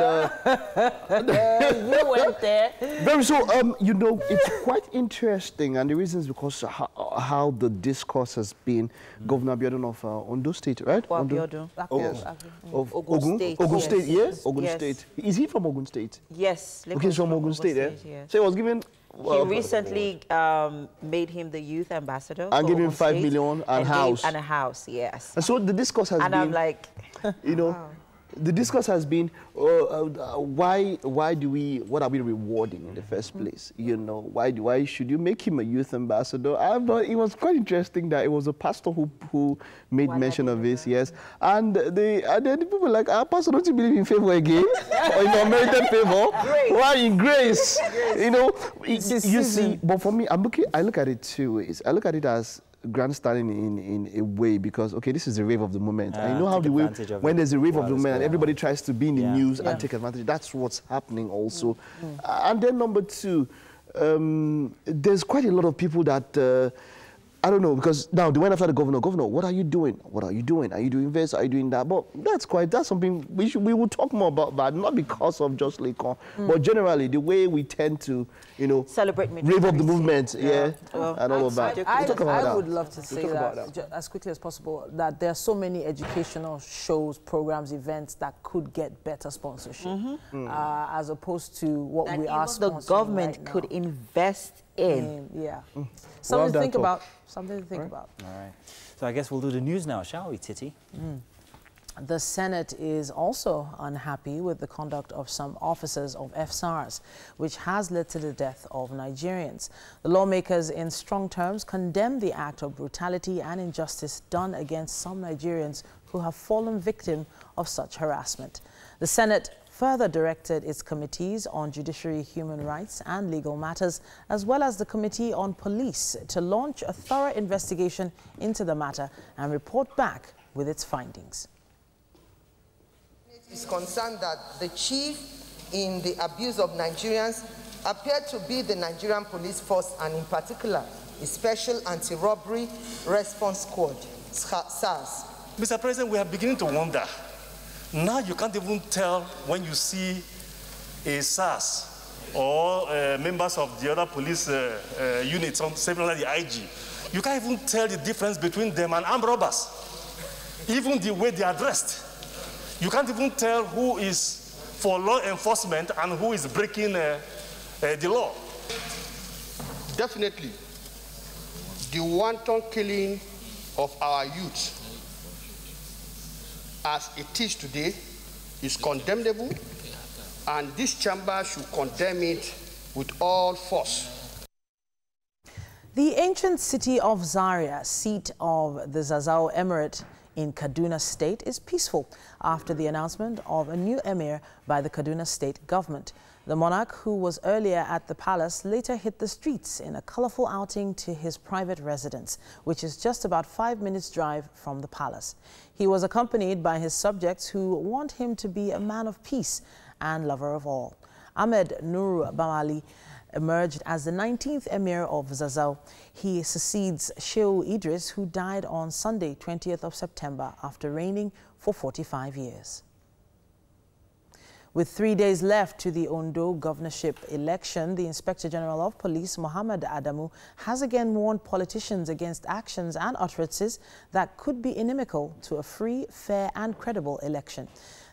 [SPEAKER 1] you went there.
[SPEAKER 4] Very so, you know, it's quite interesting, and the reason is because how the discourse has been. Governor Abiodun of Ondo State, right?
[SPEAKER 3] Abiodun.
[SPEAKER 4] Yes.
[SPEAKER 3] Of Ogun State.
[SPEAKER 4] Ogun State, yes? Ogun
[SPEAKER 3] Yes.
[SPEAKER 4] State. Is he from Ogun State?
[SPEAKER 3] Yes.
[SPEAKER 4] Okay, he's from Ogun State,
[SPEAKER 3] yes.
[SPEAKER 4] So he was given...
[SPEAKER 3] He recently made him the youth ambassador.
[SPEAKER 4] And gave him 5 million and house.
[SPEAKER 3] And a house, yes.
[SPEAKER 4] And so the discourse has been...
[SPEAKER 3] And I'm like...
[SPEAKER 4] You know...
[SPEAKER 3] Wow.
[SPEAKER 4] The discourse has been, what are we rewarding in the first place? You know, why should you make him a youth ambassador? But it was quite interesting that it was a pastor who made mention of this, yes. And then people were like, Pastor, don't you believe in favor again? Or in unmerited favor? Why in grace? You know, you see, but for me, I look at it two ways. I look at it as grandstanding in a way, because okay, this is the wave of the moment. And you know how the wave, when there's a wave of the moment and everybody tries to be in the news and take advantage, that's what's happening also. And then number two, there's quite a lot of people that I don't know, because now they went after the governor. Governor, what are you doing? What are you doing? Are you doing this? Are you doing that? But that's something we will talk more about that, not because of just Lekon, but generally the way we tend to, you know,
[SPEAKER 3] celebrate
[SPEAKER 4] rave of the movement, and all of that.
[SPEAKER 1] I would love to say that as quickly as possible, that there are so many educational shows, programs, events that could get better sponsorship, as opposed to what we are sponsoring.
[SPEAKER 3] The government
[SPEAKER 1] right
[SPEAKER 3] could invest in.
[SPEAKER 1] Something to think about. Something to think about.
[SPEAKER 2] All right. So I guess we'll do the news now, shall we, Titi?
[SPEAKER 1] The Senate is also unhappy with the conduct of some officers of FSARS, which has led to the death of Nigerians. The lawmakers, in strong terms, condemn the act of brutality and injustice done against some Nigerians who have fallen victim of such harassment. The Senate further directed its committees on judiciary, human rights and legal matters, as well as the Committee on Police, to launch a thorough investigation into the matter and report back with its findings.
[SPEAKER 5] It is concerned that the chief in the abuse of Nigerians appeared to be the Nigerian Police Force, and in particular, the Special Anti-Robbery Response Squad, SARS.
[SPEAKER 6] Mr. President, we are beginning to wonder. Now you can't even tell when you see a SARS or members of the other police units, something like the IG. You can't even tell the difference between them and armed robbers. Even the way they are dressed. You can't even tell who is for law enforcement and who is breaking the law.
[SPEAKER 7] Definitely, the wanton killing of our youth as it is today is condemnable, and this chamber should condemn it with all force.
[SPEAKER 1] The ancient city of Zaria, seat of the Zazzau Emirate in Kaduna State, is peaceful after the announcement of a new emir by the Kaduna State government. The monarch, who was earlier at the palace, later hit the streets in a colorful outing to his private residence, which is just about 5 minutes' drive from the palace. He was accompanied by his subjects, who want him to be a man of peace and lover of all. Ahmed Nuru Bamali emerged as the 19th emir of Zazzau. He succeeds Shehu Idris, who died on Sunday, 20th of September, after reigning for 45 years. With 3 days left to the Ondo governorship election, the Inspector General of Police, Mohammed Adamu, has again warned politicians against actions and utterances that could be inimical to a free, fair and credible election.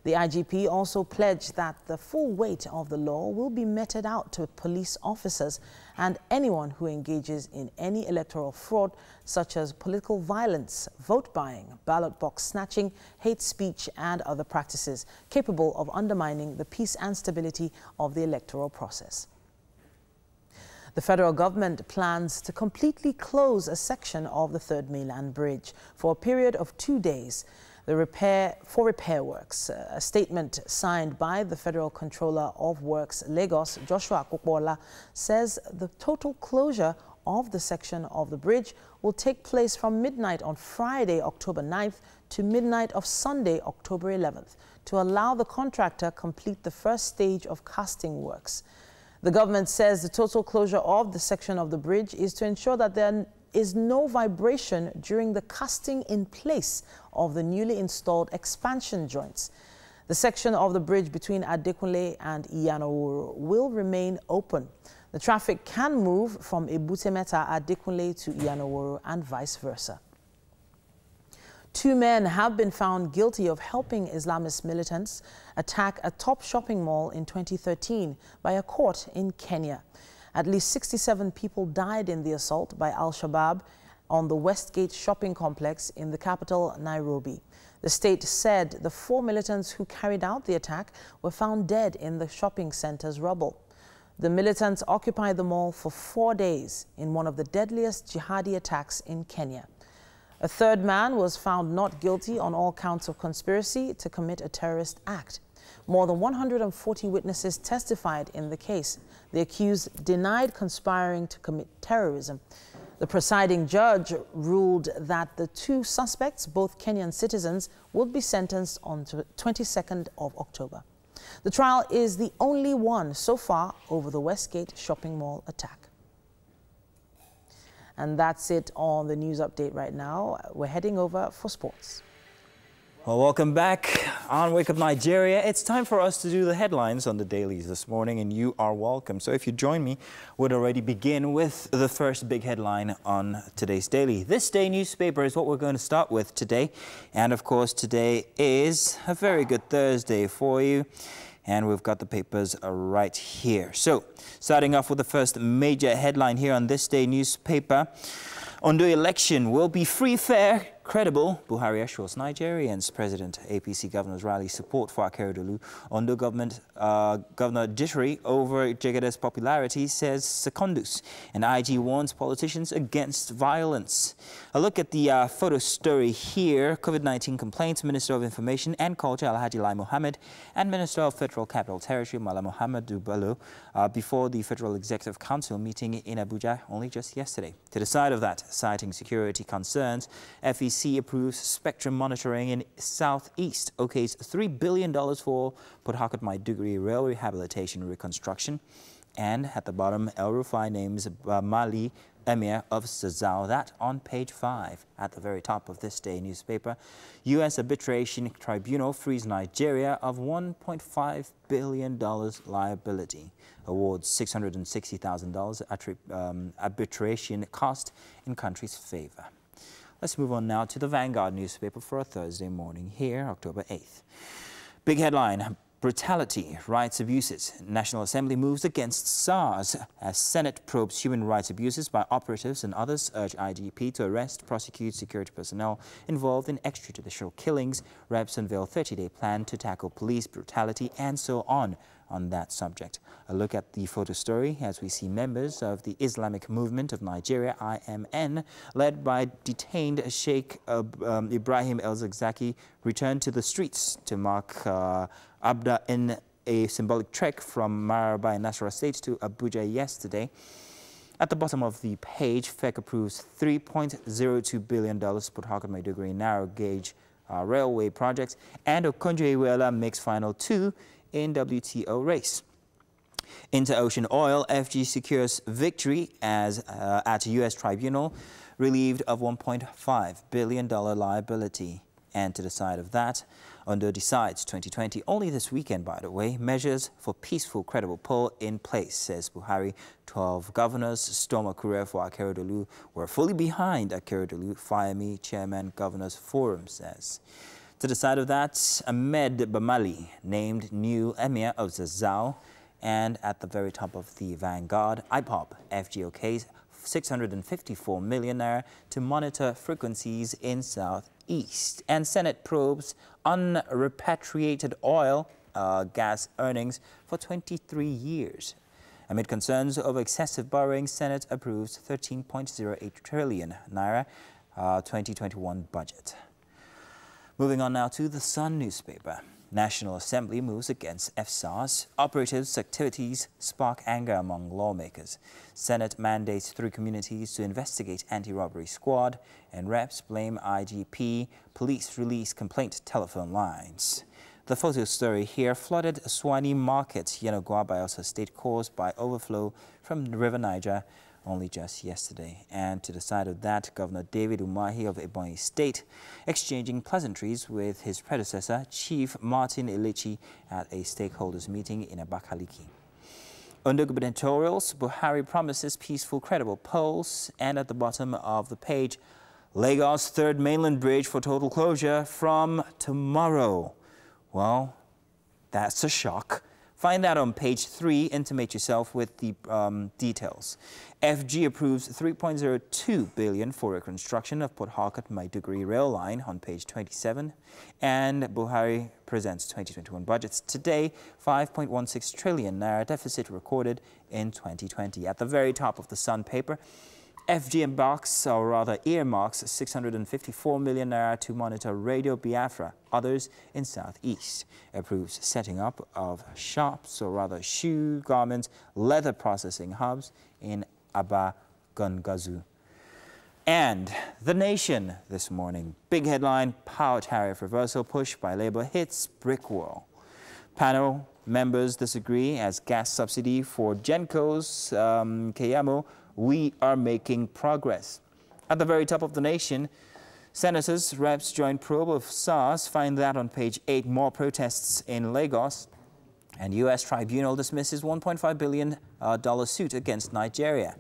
[SPEAKER 1] The IGP also pledged that the full weight of the law will be meted out to police officers and anyone who engages in any electoral fraud, such as political violence, vote buying, ballot box snatching, hate speech, and other practices capable of undermining the peace and stability of the electoral process. The federal government plans to completely close a section of the Third Mainland Bridge for a period of 2 days for repair works. A statement signed by the Federal Controller of Works, Lagos, Joshua Akpokbola, says the total closure of the section of the bridge will take place from midnight on Friday, October 9th to midnight of Sunday, October 11th, to allow the contractor complete the first stage of casting works. The government says the total closure of the section of the bridge is to ensure that there is no vibration during the casting in place of the newly installed expansion joints. The section of the bridge between Adekunle and Iyanoworo will remain open. The traffic can move from Ebutemeta Adekunle to Iyanoworo and vice versa. 2 men have been found guilty of helping Islamist militants attack a top shopping mall in 2013 by a court in Kenya. At least 67 people died in the assault by Al-Shabaab on the Westgate shopping complex in the capital, Nairobi. The state said the 4 militants who carried out the attack were found dead in the shopping center's rubble. The militants occupied the mall for 4 days in one of the deadliest jihadi attacks in Kenya. A 3rd man was found not guilty on all counts of conspiracy to commit a terrorist act. More than 140 witnesses testified in the case. The accused denied conspiring to commit terrorism. The presiding judge ruled that the 2 suspects, both Kenyan citizens, would be sentenced on the 22nd of October. The trial is the only one so far over the Westgate shopping mall attack. And that's it on the news update right now. We're heading over for sports.
[SPEAKER 2] Well, welcome back on Wake Up Nigeria. It's time for us to do the headlines on the dailies this morning, and you are welcome. So if you join me, we'd already begin with the first big headline on today's daily. This day newspaper is what we're going to start with today. And of course, today is a very good Thursday for you. And we've got the papers right here. So starting off with the first major headline here on this day newspaper. Ondo election will be free, fair, credible. Buhari assures Nigerians. President APC Governor's rally support for Akeredolu. Ondo government Governor jittery over Jegede's popularity, says Secondus. And IG warns politicians against violence. A look at the photo story here. COVID-19 complaints. Minister of Information and Culture Alhaji Lai Mohammed and Minister of Federal Capital Territory Mala Mohammed Dubalo before the Federal Executive Council meeting in Abuja only just yesterday. To the side of that, citing security concerns, FEC approves spectrum monitoring in Southeast, okays $3 billion for Port Harcourt Maiduguri rail rehabilitation and reconstruction. And at the bottom, El Rufai names Mali Emir of Sazao. That on page 5 at the very top of this day newspaper. U.S. Arbitration Tribunal frees Nigeria of $1.5 billion liability. Awards $660,000 arbitration cost in country's favor. Let's move on now to the Vanguard newspaper for a Thursday morning here, October 8th. Big headline. Brutality, rights abuses. National Assembly moves against SARS as Senate probes human rights abuses by operatives and others, urge IGP to arrest, prosecute security personnel involved in extrajudicial killings. Reps unveil 30-day plan to tackle police brutality and so on that subject. A look at the photo story as we see members of the Islamic Movement of Nigeria, IMN, led by detained Sheikh Ibrahim El-Zakzaki, return to the streets to mark Abda in a symbolic trek from Maraba in Nasarawa State to Abuja yesterday. At the bottom of the page, FEC approves $3.02 billion Port Harcourt Maiduguri narrow gauge railway projects, and Okonjo-Iweala makes final 2 in WTO race. Interocean Oil, FG secures victory as at U.S. tribunal, relieved of $1.5 billion liability. And to the side of that, Ondo decides 2020, only this weekend, by the way, measures for peaceful, credible poll in place, says Buhari. 12 governors storm a career for Akeredolu were fully behind Akeredolu, Fire Me, Chairman Governors Forum says. To the side of that, Ahmed Bamali named new Emir of Zazzau. And at the very top of the vanguard, IPOB, FGOK's 654 million naira to monitor frequencies in Southeast. And Senate probes unrepatriated oil gas earnings for 23 years. Amid concerns over excessive borrowing, Senate approves 13.08 trillion naira 2021 budget. Moving on now to the Sun newspaper. National Assembly moves against FSARS. Operatives' activities spark anger among lawmakers. Senate mandates 3 communities to investigate anti-robbery squad. And reps blame IGP. Police release complaint telephone lines. The photo story here: flooded Swani Market, Yenagoa, Bayelsa State, caused by overflow from the River Niger only just yesterday. And to the side of that, Governor David Umahi of Ebonyi State exchanging pleasantries with his predecessor, Chief Martin Elechi, at a stakeholders meeting in Abakaliki. Under gubernatorials, Buhari promises peaceful, credible polls. And at the bottom of the page, Lagos third mainland bridge for total closure from tomorrow. Well, that's a shock. Find that on page 3. Intimate yourself with the details. FG approves 3.02 billion for reconstruction of Port Harcourt-Maiduguri rail line on page 27. And Buhari presents 2021 budgets today. 5.16 trillion naira deficit recorded in 2020. At the very top of the Sun paper, FG embarks, or rather earmarks, 654 million naira to monitor Radio Biafra, others in Southeast. Approves setting up of shops, or rather shoe, garments, leather processing hubs in Aba Gungazu. And The Nation this morning. Big headline: power tariff reversal push by Labour hits brick wall. Panel members disagree as gas subsidy for Genco's Kayamo. We are making progress. At the very top of The Nation, senators, reps joint probe of SARS. Find that on page 8. More protests in Lagos. And U.S. tribunal dismisses $1.5 billion suit against Nigeria.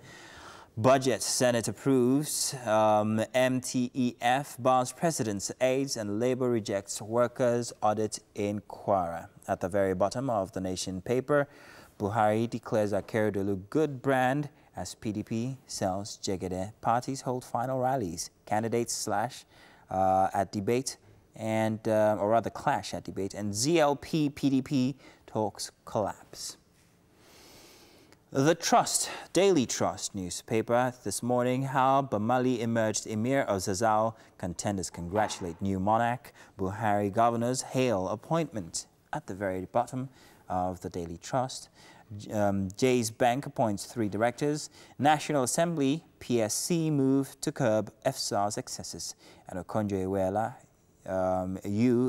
[SPEAKER 2] Budget, Senate approves. MTEF bars president's aides, and Labour rejects workers' audit in Kwara. At the very bottom of The Nation paper, Buhari declares Akeredolu good brand as PDP sells Jegede. Parties hold final rallies. Candidates slash at debate and, or rather clash at debate. And ZLP PDP talks collapse. The Trust, Daily Trust newspaper this morning, how Bamali emerged Emir of Zazzau. Contenders congratulate new monarch. Buhari governors hail appointment. At the very bottom of the Daily Trust, Jay's Bank appoints 3 directors. National Assembly, PSC move to curb FSAR's excesses. And Okonjo-Iweala,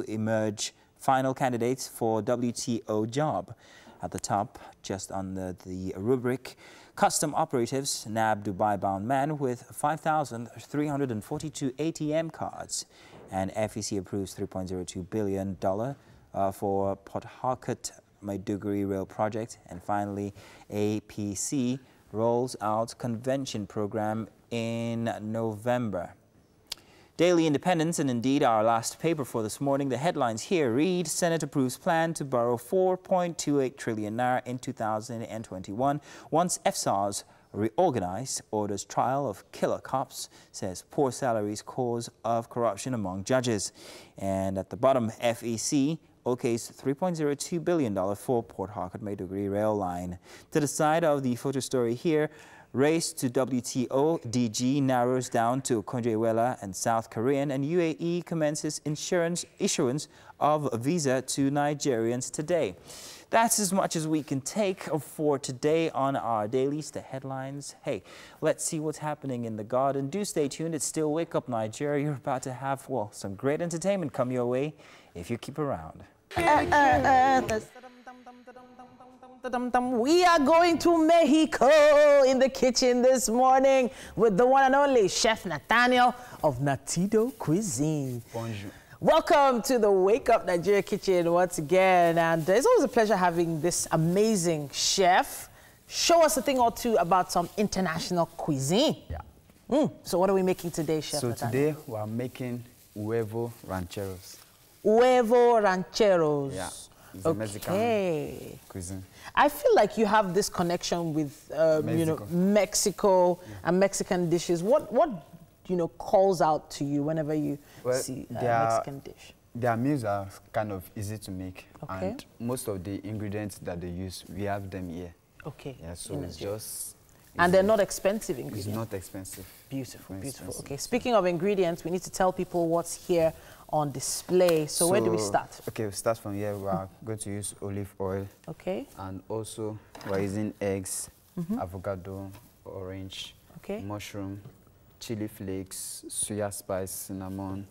[SPEAKER 2] emerge final candidates for WTO job. At the top, just under the rubric, custom operatives nab Dubai-bound man with 5,342 ATM cards. And FEC approves $3.02 billion for Port Harcourt-Maiduguri rail project. And finally, APC rolls out convention program in November. Daily Independence, and indeed our last paper for this morning. The headlines here read: Senate approves plan to borrow 4.28 trillion naira in 2021 once FSARS reorganized. Orders trial of killer cops, says poor salaries cause of corruption among judges. And at the bottom, FEC okays $3.02 billion for Port Harcourt-Maiduguri rail line. To the side of the photo story here, race to WTO DG narrows down to Okonjo-Iweala and South Korean, and UAE commences issuance of a visa to Nigerians today. That's as much as we can take for today on our dailies, the headlines. Hey, let's see what's happening in the garden. Do stay tuned. It's still Wake Up Nigeria. You're about to have, well, some great entertainment come your way if you keep around.
[SPEAKER 1] We are going to Mexico in the kitchen this morning with the one and only Chef Nathaniel of Natido Cuisine.
[SPEAKER 8] Bonjour.
[SPEAKER 1] Welcome to the Wake Up Nigeria kitchen once again. And it's always a pleasure having this amazing chef show us a thing or two about some international cuisine.
[SPEAKER 8] Yeah.
[SPEAKER 1] So what are we making today, Chef Nathaniel?
[SPEAKER 8] Today we are making huevo rancheros.
[SPEAKER 1] Huevo rancheros.
[SPEAKER 2] Yeah, it's a Mexican cuisine.
[SPEAKER 1] I feel like you have this connection with, you know, Mexico and Mexican dishes. What you know, calls out to you whenever you see a Mexican dish?
[SPEAKER 2] Their meals are kind of easy to make,
[SPEAKER 1] okay.
[SPEAKER 2] and most of the ingredients that they use, we have them here.
[SPEAKER 1] Okay.
[SPEAKER 2] Yeah, so it's just...
[SPEAKER 1] And they're not expensive ingredients?
[SPEAKER 2] It's not expensive.
[SPEAKER 1] Beautiful, beautiful. Okay, speaking of ingredients, we need to tell people what's here on display. So where do we start?
[SPEAKER 2] Okay, we start from here. We are going to use olive oil.
[SPEAKER 1] Okay.
[SPEAKER 2] And also, we're using eggs, avocado, orange, mushroom, chili flakes, soya spice, cinnamon,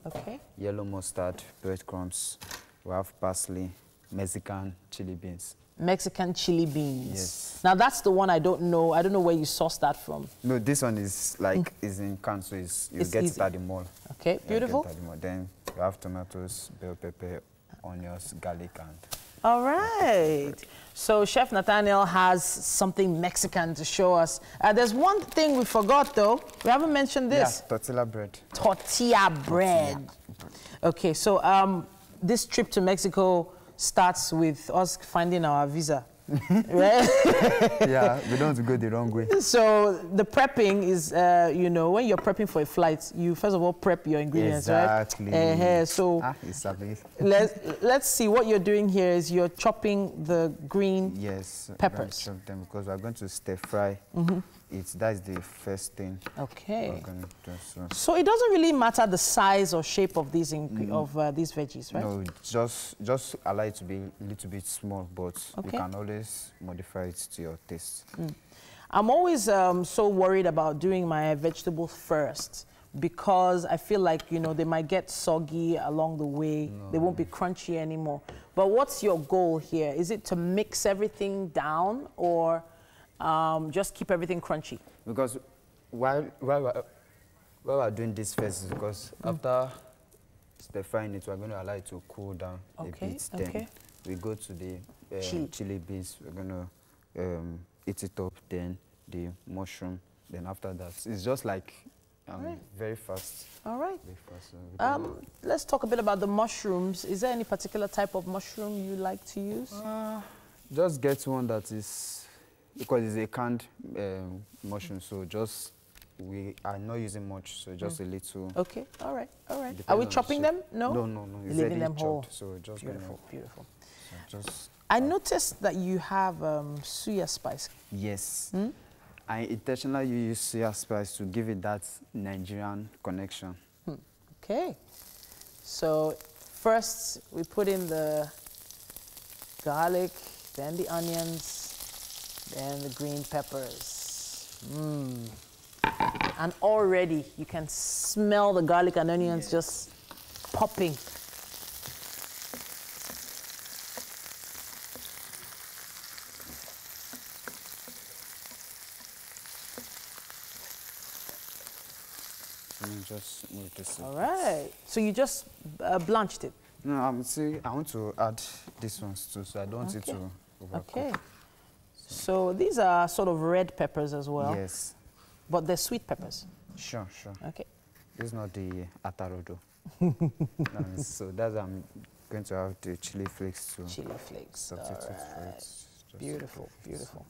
[SPEAKER 2] yellow mustard, breadcrumbs. We have parsley, Mexican chili beans.
[SPEAKER 1] Mexican chili beans.
[SPEAKER 2] Yes.
[SPEAKER 1] Now that's the one I don't know. I don't know where you sourced that from.
[SPEAKER 2] No, this one is like is in can, so you get it at the mall.
[SPEAKER 1] Okay, beautiful.
[SPEAKER 2] Get it at the mall. Then we have tomatoes, bell pepper, onions, garlic, and.
[SPEAKER 1] All right. So Chef Nathaniel has something Mexican to show us. There's one thing we forgot though. We haven't mentioned this.
[SPEAKER 2] Yeah, tortilla bread.
[SPEAKER 1] Tortilla bread. Okay, so this trip to Mexico starts with us finding our visa. Right?
[SPEAKER 2] Yeah, we don't want to go the wrong way.
[SPEAKER 1] So the prepping is, you know, when you're prepping for a flight, you first of all prep your ingredients,
[SPEAKER 2] exactly.
[SPEAKER 1] right? So let's see what you're doing here is you're chopping the green peppers.
[SPEAKER 2] Chop them because we're going to stir fry. That's the first thing.
[SPEAKER 1] Okay.
[SPEAKER 2] We're going to do,
[SPEAKER 1] so it doesn't really matter the size or shape of these these veggies, right?
[SPEAKER 2] No, just allow it to be a little bit small, but you can always modify it to your taste.
[SPEAKER 1] I'm always so worried about doing my vegetables first because I feel like, you know, they might get soggy along the way. They won't be crunchy anymore. But what's your goal here? Is it to mix everything down or just keep everything crunchy?
[SPEAKER 2] Because while we're doing this first, is because after stir frying it, we're going to allow it to cool down a bit. Then we go to the chili beans. We're going to eat it up. Then the mushroom. Then after that, it's just like very fast.
[SPEAKER 1] All right.
[SPEAKER 2] Very fast.
[SPEAKER 1] Let's talk a bit about the mushrooms. Is there any particular type of mushroom you like to use?
[SPEAKER 2] Just get one that is, because it's a canned mushroom, so we are not using much, so just a little.
[SPEAKER 1] Okay, all right, all right. Are we chopping them? No?
[SPEAKER 2] No.
[SPEAKER 1] You're leaving them whole.
[SPEAKER 2] So just
[SPEAKER 1] beautiful, beautiful.
[SPEAKER 2] So just,
[SPEAKER 1] I noticed that you have soya spice.
[SPEAKER 2] Yes. I intentionally use soya spice to give it that Nigerian connection.
[SPEAKER 1] Okay. So first we put in the garlic, then the onions, then the green peppers. And already you can smell the garlic and onions just popping.
[SPEAKER 2] Just move this.
[SPEAKER 1] All right. So you just blanched it?
[SPEAKER 2] No, I want to add these ones too, so I don't want it to overcook.
[SPEAKER 1] Okay. So these are sort of red peppers as well?
[SPEAKER 2] Yes.
[SPEAKER 1] But they're sweet peppers?
[SPEAKER 2] Sure.
[SPEAKER 1] Okay.
[SPEAKER 2] This is not the atarodo. So that's why I'm going to have the chili flakes too.
[SPEAKER 1] Chili flakes.
[SPEAKER 2] Substitute for it.
[SPEAKER 1] Beautiful, beautiful.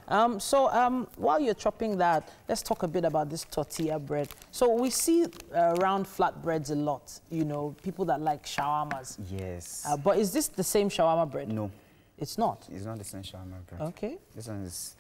[SPEAKER 1] While you're chopping that, let's talk a bit about this tortilla bread. So we see round flatbreads a lot, you know, people that like shawarmas.
[SPEAKER 2] Yes.
[SPEAKER 1] But is this the same shawarma bread?
[SPEAKER 2] No.
[SPEAKER 1] It's not?
[SPEAKER 2] It's not the same shawarma bread.
[SPEAKER 1] Okay.
[SPEAKER 2] This one is,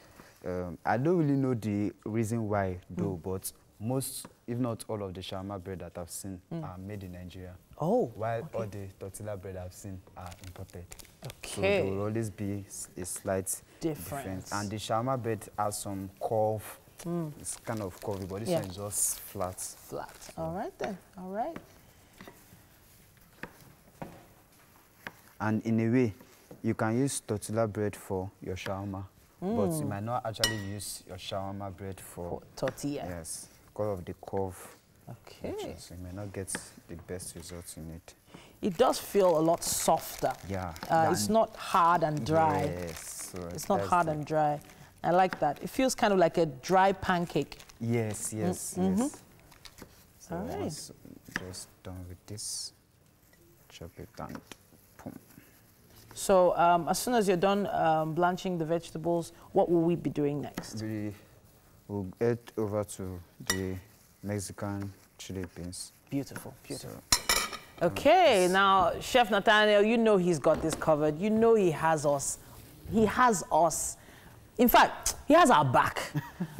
[SPEAKER 2] I don't really know the reason why though, but most, if not all of the shawarma bread that I've seen are made in Nigeria.
[SPEAKER 1] Oh,
[SPEAKER 2] while all the tortilla bread I've seen are imported.
[SPEAKER 1] Okay.
[SPEAKER 2] So there will always be a slight difference. And the shawarma bread has some curve. It's kind of curvy, but this one is just flat.
[SPEAKER 1] Flat. All right then. All right.
[SPEAKER 2] And in a way, you can use tortilla bread for your shawarma, but you might not actually use your shawarma bread for
[SPEAKER 1] tortilla.
[SPEAKER 2] Yes, because of the curve.
[SPEAKER 1] Okay.
[SPEAKER 2] So you may not get the best results in it.
[SPEAKER 1] It does feel a lot softer.
[SPEAKER 2] Yeah.
[SPEAKER 1] It's not hard and dry.
[SPEAKER 2] Yes. So
[SPEAKER 1] it's not hard and dry. I like that. It feels kind of like a dry pancake.
[SPEAKER 2] Yes. So
[SPEAKER 1] all right.
[SPEAKER 2] just done with this. chop it down. Boom.
[SPEAKER 1] So as soon as you're done blanching the vegetables, what will we be doing next?
[SPEAKER 2] We will head over to the Mexican chili beans.
[SPEAKER 1] Beautiful, beautiful. Okay, now Chef Nathaniel, you know he's got this covered. You know he has us. He has us. In fact, he has our back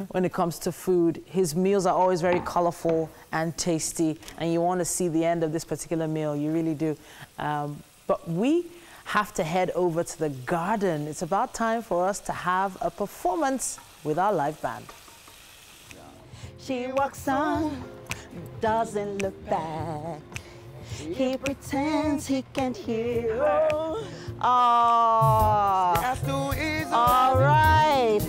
[SPEAKER 1] when it comes to food. His meals are always very colorful and tasty, and you want to see the end of this particular meal. You really do. But we have to head over to the garden. It's about time for us to have a performance with our live band.
[SPEAKER 3] She walks on, doesn't look back. He pretends he can't hear her. Oh, all right.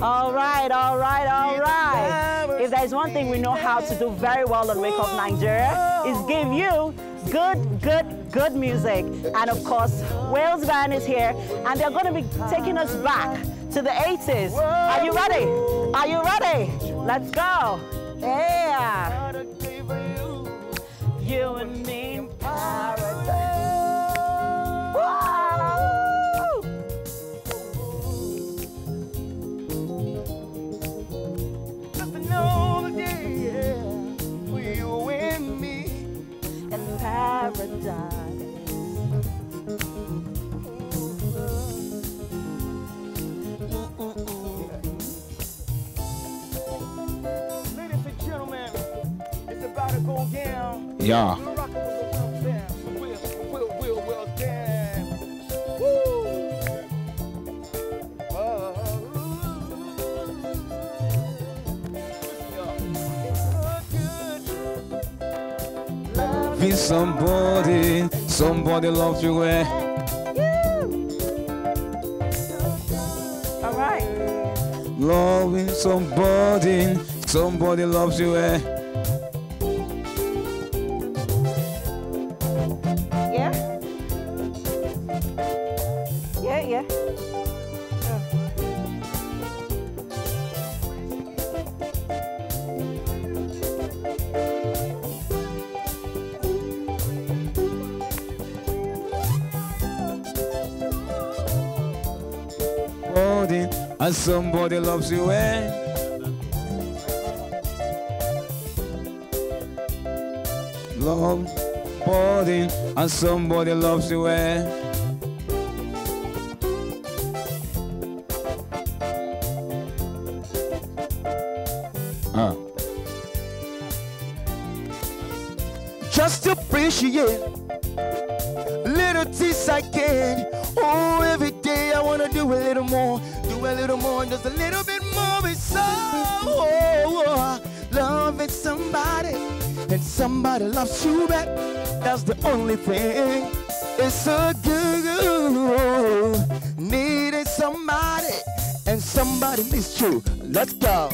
[SPEAKER 3] All right, all right, all right. If there's one thing we know how to do very well on Wake Up Nigeria, is give you good music. And of course, Wales Band is here, and they're going to be taking us back to the 80s. Are you ready? Are you ready? Let's go. Yeah. You and me in paradise. Whoa! Just another day for you and me in paradise. Ladies and gentlemen, it's about to go down.
[SPEAKER 2] Yeah. Be somebody loves you.
[SPEAKER 3] All right.
[SPEAKER 2] Loving somebody loves you.
[SPEAKER 3] Yeah.
[SPEAKER 2] And somebody loves you. Love body and somebody loves you.
[SPEAKER 8] Just appreciate little things I can. Oh, every day I wanna do a little more, just a little bit more. It's so loving somebody, and somebody loves you back. That's the only thing. It's so good needing somebody, and somebody needs you. Let's go,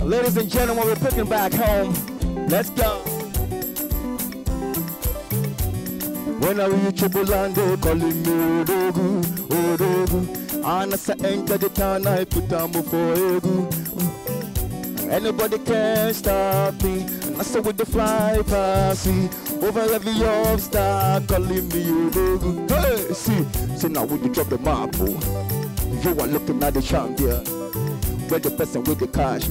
[SPEAKER 8] ladies and gentlemen. We're picking back home. Let's go. When I reach Bolando, calling me Odogu, Odogu. And as I enter the town, I put on before Egu. Anybody can stop me. And I say with the fly passy, over every obstacle, calling me Odogu. Hey, see now when you drop the marble, you are looking at the champion. Where the person with the cash,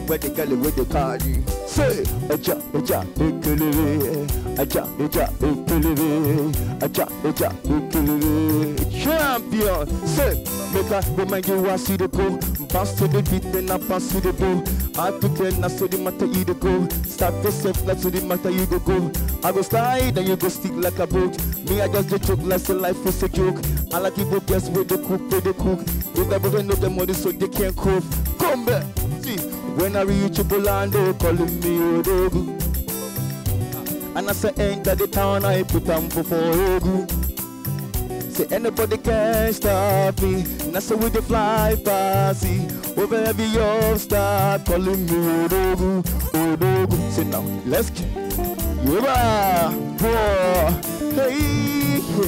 [SPEAKER 8] where the girl with the card. Say, aja, ekele, aja, ekele, aja, ekele. Champion, say, make I remind you I see the go. Bounce to the beat, then I pass to the bow. I took it, I saw the matter you to go. Start the step, like to the matter you go. I go slide, and you go stick like a boat. Me, I just joke like the life is a joke. I like people guess where they cook, If I don't know the money, so they can't cook. Come back, see. When I reach Bolando, calling me Odogu. And as I enter the town, I put on before Ogu. Say anybody can stop me. And I say with the fly passy, over every obstacle, calling me Odogu, Odogu. Say now, let's get hey,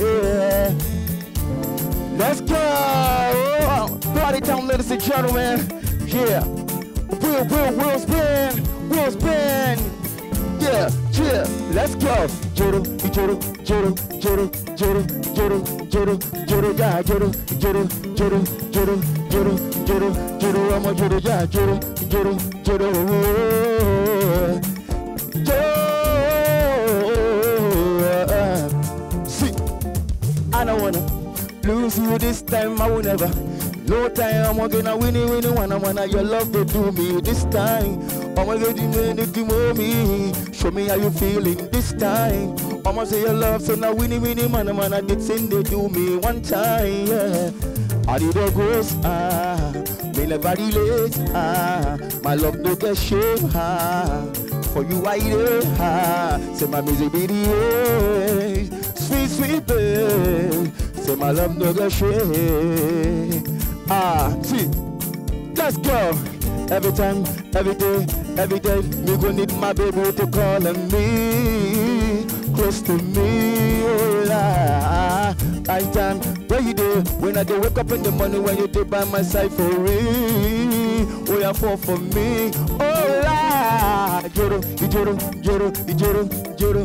[SPEAKER 8] yeah. Let's go. Party time, ladies and gentlemen. Yeah. Will spin. Yeah. Yeah, let's go. Joro, joro, joro, joro, joro, joro, joro, joro, yeah, joro, joro, joro, joro, joro, joro, joro, I'm a joro, yeah, joro, joro, joro, joro. See, I don't wanna lose you this time, I will never. No time, I'm gonna win wanna your love to do me this time. I'm gonna do anything with me. Show me how you feeling this time. I'ma say your love, so now winnie, man, I did sing they do me one time, yeah. I did a ghost, me never relate, my love no get shame, for you I did, say my music be the sweet, sweet babe, say my love no get shame, see, let's go. Every time, every day, me go need my baby to call on me, close to me, oh la. Right time, where you do? When I do wake up in the morning, when you do by my side for real, oh you fall for me, oh la. Joro, joro, joro, joro, joro, joro,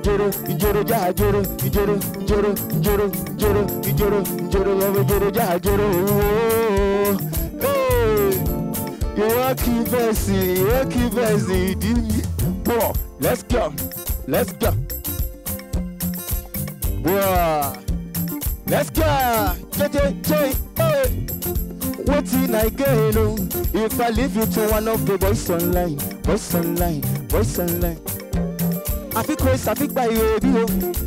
[SPEAKER 8] joro, joro, ja, joro, joro, joro, joro, joro, joro, joro, love, joro, ja, joro, hey. You are keep versing, Whoa, let's go, let's go. Whoa, let's go. What's in I get? If I leave you to one of the boys online. I think Chris, I think by you,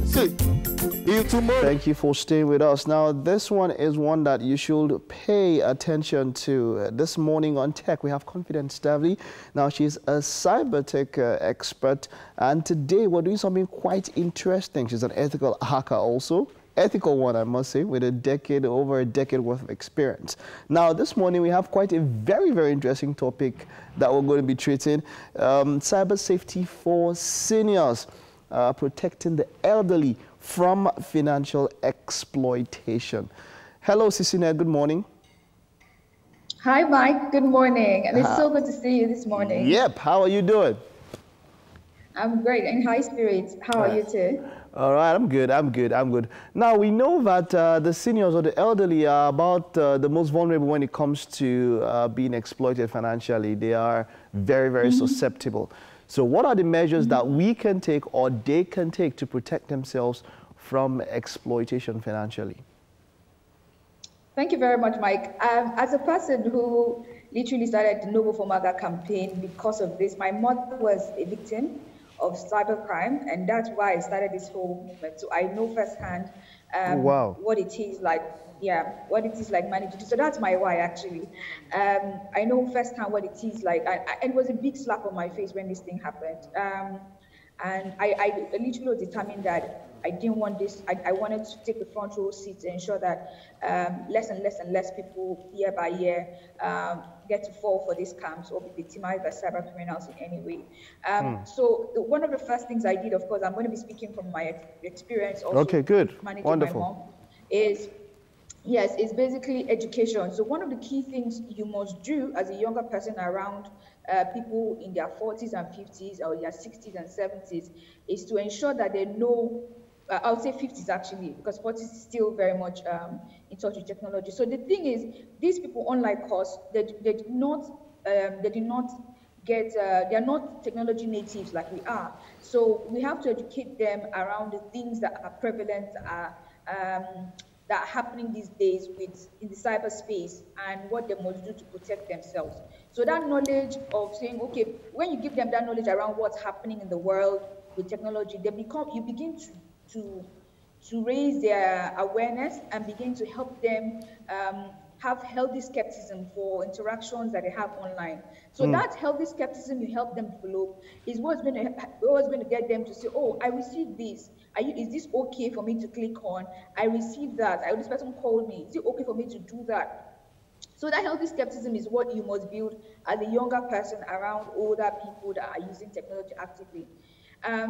[SPEAKER 8] see.
[SPEAKER 4] Thank you for staying with us. Now, this one is one that you should pay attention to. This morning on Tech, we have Confidence Stavely. Now, she's a cyber tech expert, and today we're doing something quite interesting. She's an ethical hacker also. Ethical one, I must say, with over a decade worth of experience. Now, this morning we have quite a very, very interesting topic that we're going to be treating. Cyber safety for seniors, protecting the elderly from financial exploitation. Hello, Cecilia, good morning.
[SPEAKER 9] Hi, Mike, good morning. And it's so good to see you this morning.
[SPEAKER 4] Yep, how are you doing?
[SPEAKER 9] I'm great, in high spirits. How are you too?
[SPEAKER 4] All right, I'm good. Now, we know that the seniors or the elderly are about the most vulnerable when it comes to being exploited financially. They are very, very susceptible. So what are the measures that we can take or they can take to protect themselves from exploitation financially?
[SPEAKER 9] Thank you very much, Mike. As a person who literally started the Noble for Maga campaign because of this, my mother was a victim of cybercrime, and that's why I started this whole movement. So I know firsthand what it is like. Yeah, what it is like managing. So that's my why, actually. I know firsthand what it is like. And it was a big slap on my face when this thing happened. And I literally was determined that I didn't want this. I wanted to take the front row seat to ensure that less and less people, year by year, get to fall for these scams or be victimized by cyber criminals in any way. So one of the first things I did, of course, I'm going to be speaking from my experience also managing my mom, is it's basically education. So one of the key things you must do as a younger person around people in their 40s and 50s or their 60s and 70s is to ensure that they know, I would say 50s actually, because 40s is still very much in touch with technology. So the thing is, these people, unlike us, they are not technology natives like we are. So we have to educate them around the things that are prevalent, that are happening these days in the cyberspace and what they must do to protect themselves. So that knowledge of saying, okay, when you give them that knowledge around what's happening in the world with technology, you begin to raise their awareness and begin to help them have healthy skepticism for interactions that they have online. So that healthy skepticism you help them develop is what's going to get them to say, oh, I received this. Is this okay for me to click on? I received that. This person called me. Is it okay for me to do that? So that healthy skepticism is what you must build as a younger person around older people that are using technology actively.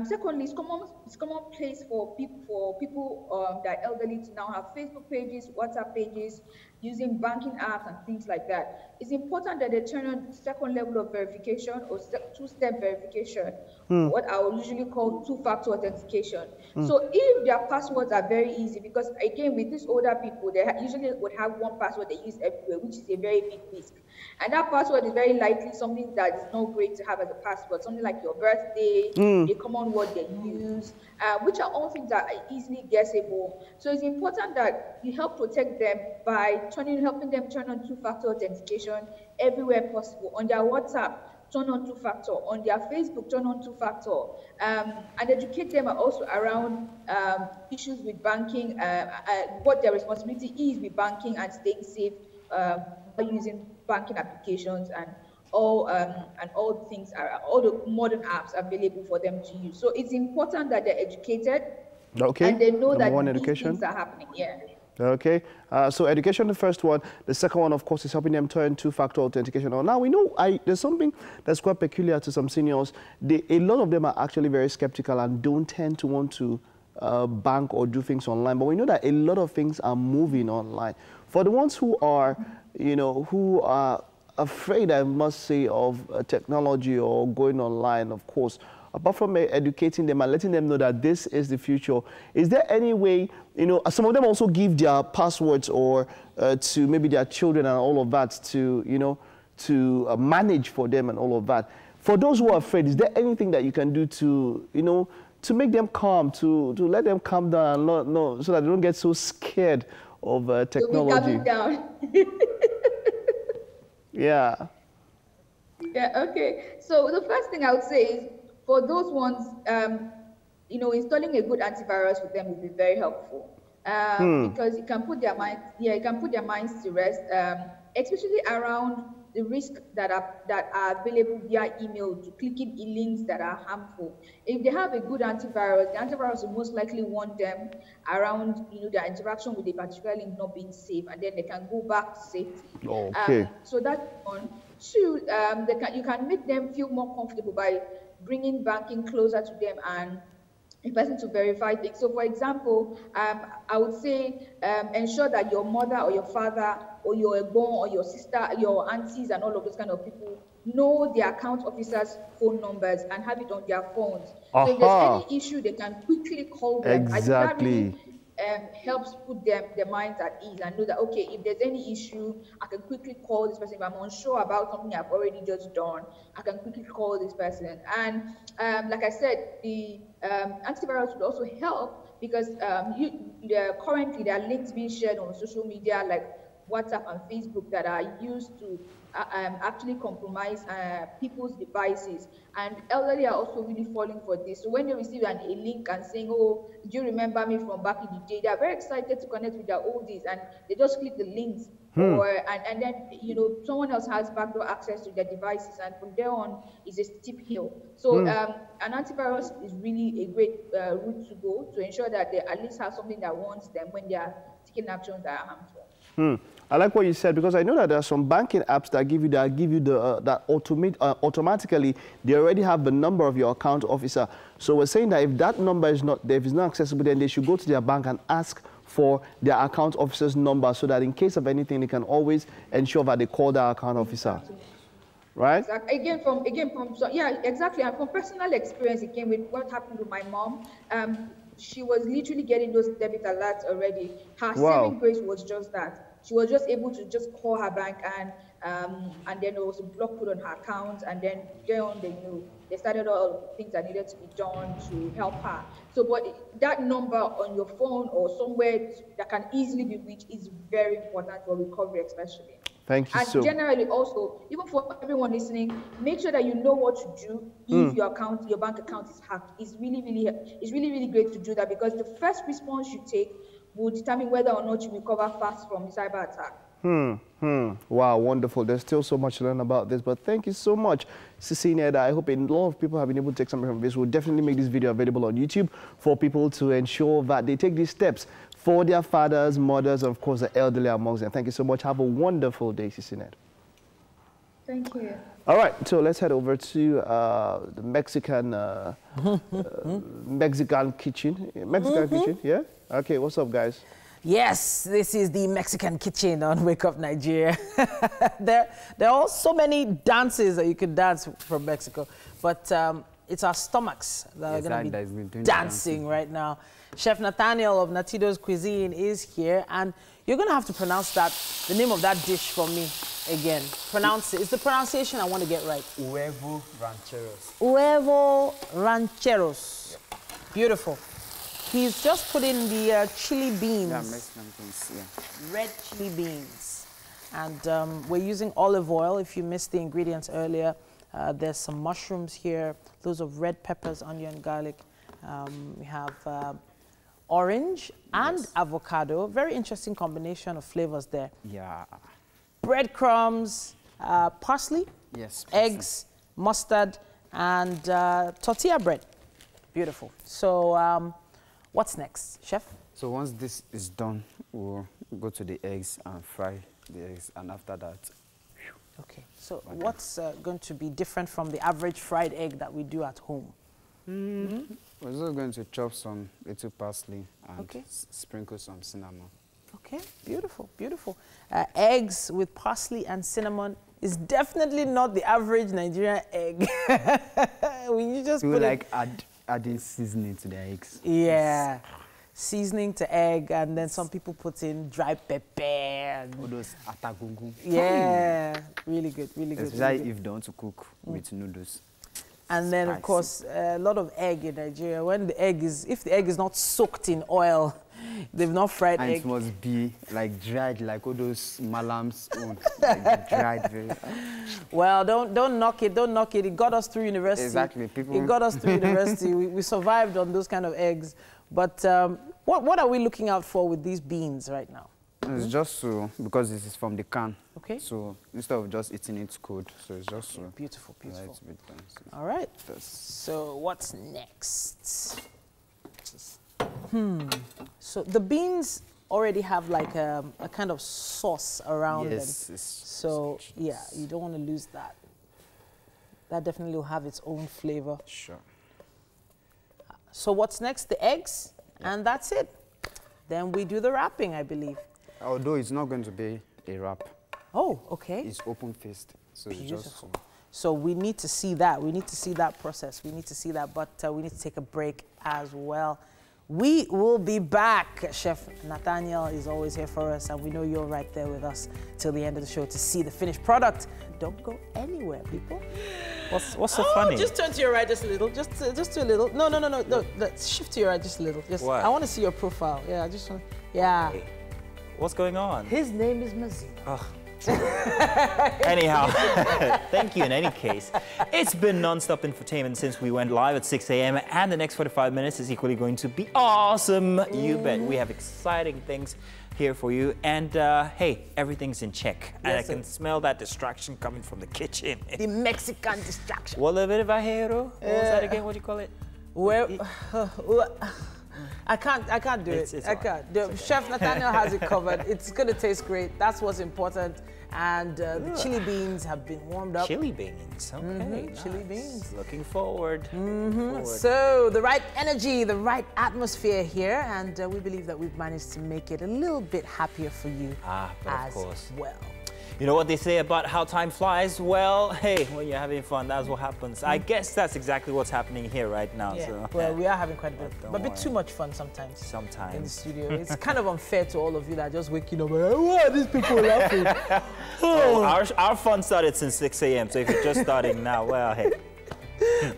[SPEAKER 9] Secondly, it's commonplace for people that are elderly to now have Facebook pages, WhatsApp pages, using banking apps and things like that. It's important that they turn on second level of verification or two-step verification, what I would usually call two-factor authentication. So if their passwords are very easy, because again, with these older people, they usually would have one password they use everywhere, which is a very big risk. And that password is very likely something that is not great to have as a password, something like your birthday, a common word they use, which are all things that are easily guessable. So it's important that you help protect them by helping them turn on two-factor authentication everywhere possible. On their WhatsApp, turn on two-factor. On their Facebook, turn on two-factor. And educate them also around issues with banking, what their responsibility is with banking and staying safe by using banking applications and all the things, all the modern apps available for them to use. So it's important that they're educated, and they know that these things are happening. Yeah.
[SPEAKER 4] Okay, so education, the first one. The second one, of course, is helping them turn two-factor authentication on. Now, we know there's something that's quite peculiar to some seniors. A lot of them are actually very skeptical and don't tend to want to bank or do things online. But we know that a lot of things are moving online. For the ones who are, who are afraid, I must say, of technology or going online, of course, apart from educating them and letting them know that this is the future, is there any way, some of them also give their passwords or to maybe their children and all of that to, to manage for them and all of that. For those who are afraid, is there anything that you can do to, to make them calm, to let them calm down, and so that they don't get so scared of technology?
[SPEAKER 9] Down.
[SPEAKER 4] Yeah.
[SPEAKER 9] Yeah, okay. So the first thing I would say is, for those ones, installing a good antivirus with them will be very helpful, because it can put their minds to rest, especially around the risks that are available via email, to clicking links that are harmful. If they have a good antivirus, the antivirus will most likely warn them around their interaction with a particular link not being safe, and then they can go back to safety.
[SPEAKER 4] Okay.
[SPEAKER 9] So that's one. Two, you can make them feel more comfortable by bringing banking closer to them and a person to verify things. So, for example, I would say ensure that your mother or your father or your egbon or your sister, your aunties and all of those kind of people know the account officers' phone numbers and have it on their phones. So if there's any issue, they can quickly call them.
[SPEAKER 4] Exactly.
[SPEAKER 9] Helps put their minds at ease and know that, okay, if there's any issue, I can quickly call this person. If I'm unsure about something I've already just done, I can quickly call this person. And like I said, the antivirus would also help, because currently there are links being shared on social media like WhatsApp and Facebook that are used to actually compromise people's devices, and elderly are also really falling for this. So when they receive a link and saying, "Oh, do you remember me from back in the day?" they are very excited to connect with their oldies, and they just click the links, and then someone else has backdoor access to their devices, and from there on is a steep hill. So an antivirus is really a great route to go to ensure that they at least have something that warns them when they are taking actions that are harmful.
[SPEAKER 4] I like what you said, because I know that there are some banking apps that give you that automatically they already have the number of your account officer. So we're saying that if that number is not there, if it's not accessible, then they should go to their bank and ask for their account officer's number, so that in case of anything, they can always ensure that they call their account officer. Right?
[SPEAKER 9] Exactly. Exactly. And from personal experience, again, with what happened to my mom, she was literally getting those debit alerts already. Her saving grace was just that. She was just able to just call her bank, and then there was a block put on her account, and then there on they started all the things that needed to be done to help her. So, but that number on your phone or somewhere that can easily be reached is very important for recovery, especially.
[SPEAKER 4] Thank you.
[SPEAKER 9] And generally also, even for everyone listening, make sure that you know what to do if your bank account is hacked. It's really great to do that, because the first response you take will determine whether or not you recover fast from cyber attack.
[SPEAKER 4] Wow, wonderful. There's still so much to learn about this, but thank you so much, Cecilia. I hope a lot of people have been able to take something from this. We'll definitely make this video available on YouTube for people to ensure that they take these steps for their fathers, mothers, and of course the elderly amongst them. Thank you so much. Have a wonderful day, Cecilia.
[SPEAKER 9] Thank you.
[SPEAKER 4] All right, so let's head over to the Mexican Mexican kitchen. Mexican kitchen, yeah? Okay, what's up, guys?
[SPEAKER 1] Yes, this is the Mexican kitchen on Wake Up Nigeria. there are so many dances that you can dance from Mexico, but it's our stomachs that are going to be dancing right now. Chef Nathaniel of Natido's Cuisine is here, and you're going to have to pronounce the name of that dish for me again. Pronounce it. It's the pronunciation I want to get right.
[SPEAKER 2] Huevo rancheros.
[SPEAKER 1] Huevo rancheros. Yep. Beautiful. He's just put in the chili beans.
[SPEAKER 2] Yeah, Mexican beans, yeah.
[SPEAKER 1] Red chili beans. And we're using olive oil. If you missed the ingredients earlier, there's some mushrooms here, those of red peppers, onion, garlic. We have orange and avocado. Very interesting combination of flavors there.
[SPEAKER 2] Yeah.
[SPEAKER 1] Breadcrumbs, parsley,
[SPEAKER 2] yes,
[SPEAKER 1] eggs, mustard, and tortilla bread. Beautiful. So what's next, chef?
[SPEAKER 10] So once this is done, we'll go to the eggs and fry the eggs, and after that.
[SPEAKER 1] Okay, so what's going to be different from the average fried egg that we do at home?
[SPEAKER 10] We're just going to chop some little parsley and sprinkle some cinnamon.
[SPEAKER 1] Okay, beautiful, beautiful. Eggs with parsley and cinnamon is definitely not the average Nigerian egg. When you just
[SPEAKER 10] People
[SPEAKER 1] put
[SPEAKER 10] like adding seasoning to the eggs.
[SPEAKER 1] Yeah, seasoning to egg, and then some people put in dry pepper. And
[SPEAKER 10] all those atagungu.
[SPEAKER 1] Yeah, really good, really good.
[SPEAKER 10] Especially
[SPEAKER 1] really
[SPEAKER 10] if they want to cook with noodles.
[SPEAKER 1] And then, of course, a lot of egg in Nigeria. When the egg is, if the egg is not soaked in oil, they've not fried
[SPEAKER 10] and
[SPEAKER 1] egg.
[SPEAKER 10] It must be like dried, like all those malams, like dried very.
[SPEAKER 1] Well, don't knock it, don't knock it. It got us through university.
[SPEAKER 10] Exactly, people.
[SPEAKER 1] It got us through university. We survived on those kind of eggs. But what are we looking out for with these beans right now?
[SPEAKER 10] It's just so, because this is from the can.
[SPEAKER 1] Okay.
[SPEAKER 10] So instead of just eating it cold, so it's just so.
[SPEAKER 1] Beautiful, beautiful.
[SPEAKER 10] So
[SPEAKER 1] all right. So what's next? So the beans already have like a kind of sauce around them. So yeah, you don't want to lose that. That definitely will have its own flavor.
[SPEAKER 10] Sure.
[SPEAKER 1] So what's next? The eggs, and that's it. Then we do the wrapping, I believe.
[SPEAKER 10] Although it's not going to be a wrap.
[SPEAKER 1] Oh, okay.
[SPEAKER 10] It's open-faced. So
[SPEAKER 1] beautiful.
[SPEAKER 10] It's just
[SPEAKER 1] so we need to see that. We need to see that process. We need to see that, but we need to take a break as well. We will be back. Chef Nathaniel is always here for us, and we know you're right there with us till the end of the show to see the finished product. Don't go anywhere, people.
[SPEAKER 2] What's so funny?
[SPEAKER 1] Just turn to your right just a little. Just to a little. No. Let's shift to your right just a little. Just,
[SPEAKER 2] what?
[SPEAKER 1] I want to see your profile. Yeah, I just want. Yeah.
[SPEAKER 2] Hey, what's going on?
[SPEAKER 1] His name is Mazino.
[SPEAKER 2] Oh. Anyhow, thank you in any case. It's been non-stop infotainment since we went live at 6 a.m. and the next 45 minutes is equally going to be awesome. You bet. We have exciting things here for you, and hey, everything's in check. And I can smell that distraction coming from the kitchen.
[SPEAKER 1] The Mexican distraction.
[SPEAKER 2] What a bit of ajero? What was that again? What do you call it?
[SPEAKER 1] Well, I can't do it. I can't. The Chef Nathaniel has it covered. It's going to taste great. That's what's important. And the chili beans have been warmed up.
[SPEAKER 2] Chili beans, okay. Nice.
[SPEAKER 1] Chili beans.
[SPEAKER 2] Looking forward.
[SPEAKER 1] So the right energy, the right atmosphere here, and we believe that we've managed to make it a little bit happier for you as well.
[SPEAKER 2] You know what they say about how time flies? Well, hey, when you're having fun, that's what happens. I guess that's exactly what's happening here right now.
[SPEAKER 1] Yeah.
[SPEAKER 2] So.
[SPEAKER 1] Well, we are having quite a bit too much fun sometimes.
[SPEAKER 2] Sometimes.
[SPEAKER 1] In the studio. It's kind of unfair to all of you that are just waking up. Why are these people laughing?
[SPEAKER 2] Our fun started since 6 a.m. So if you're just starting now, well, hey.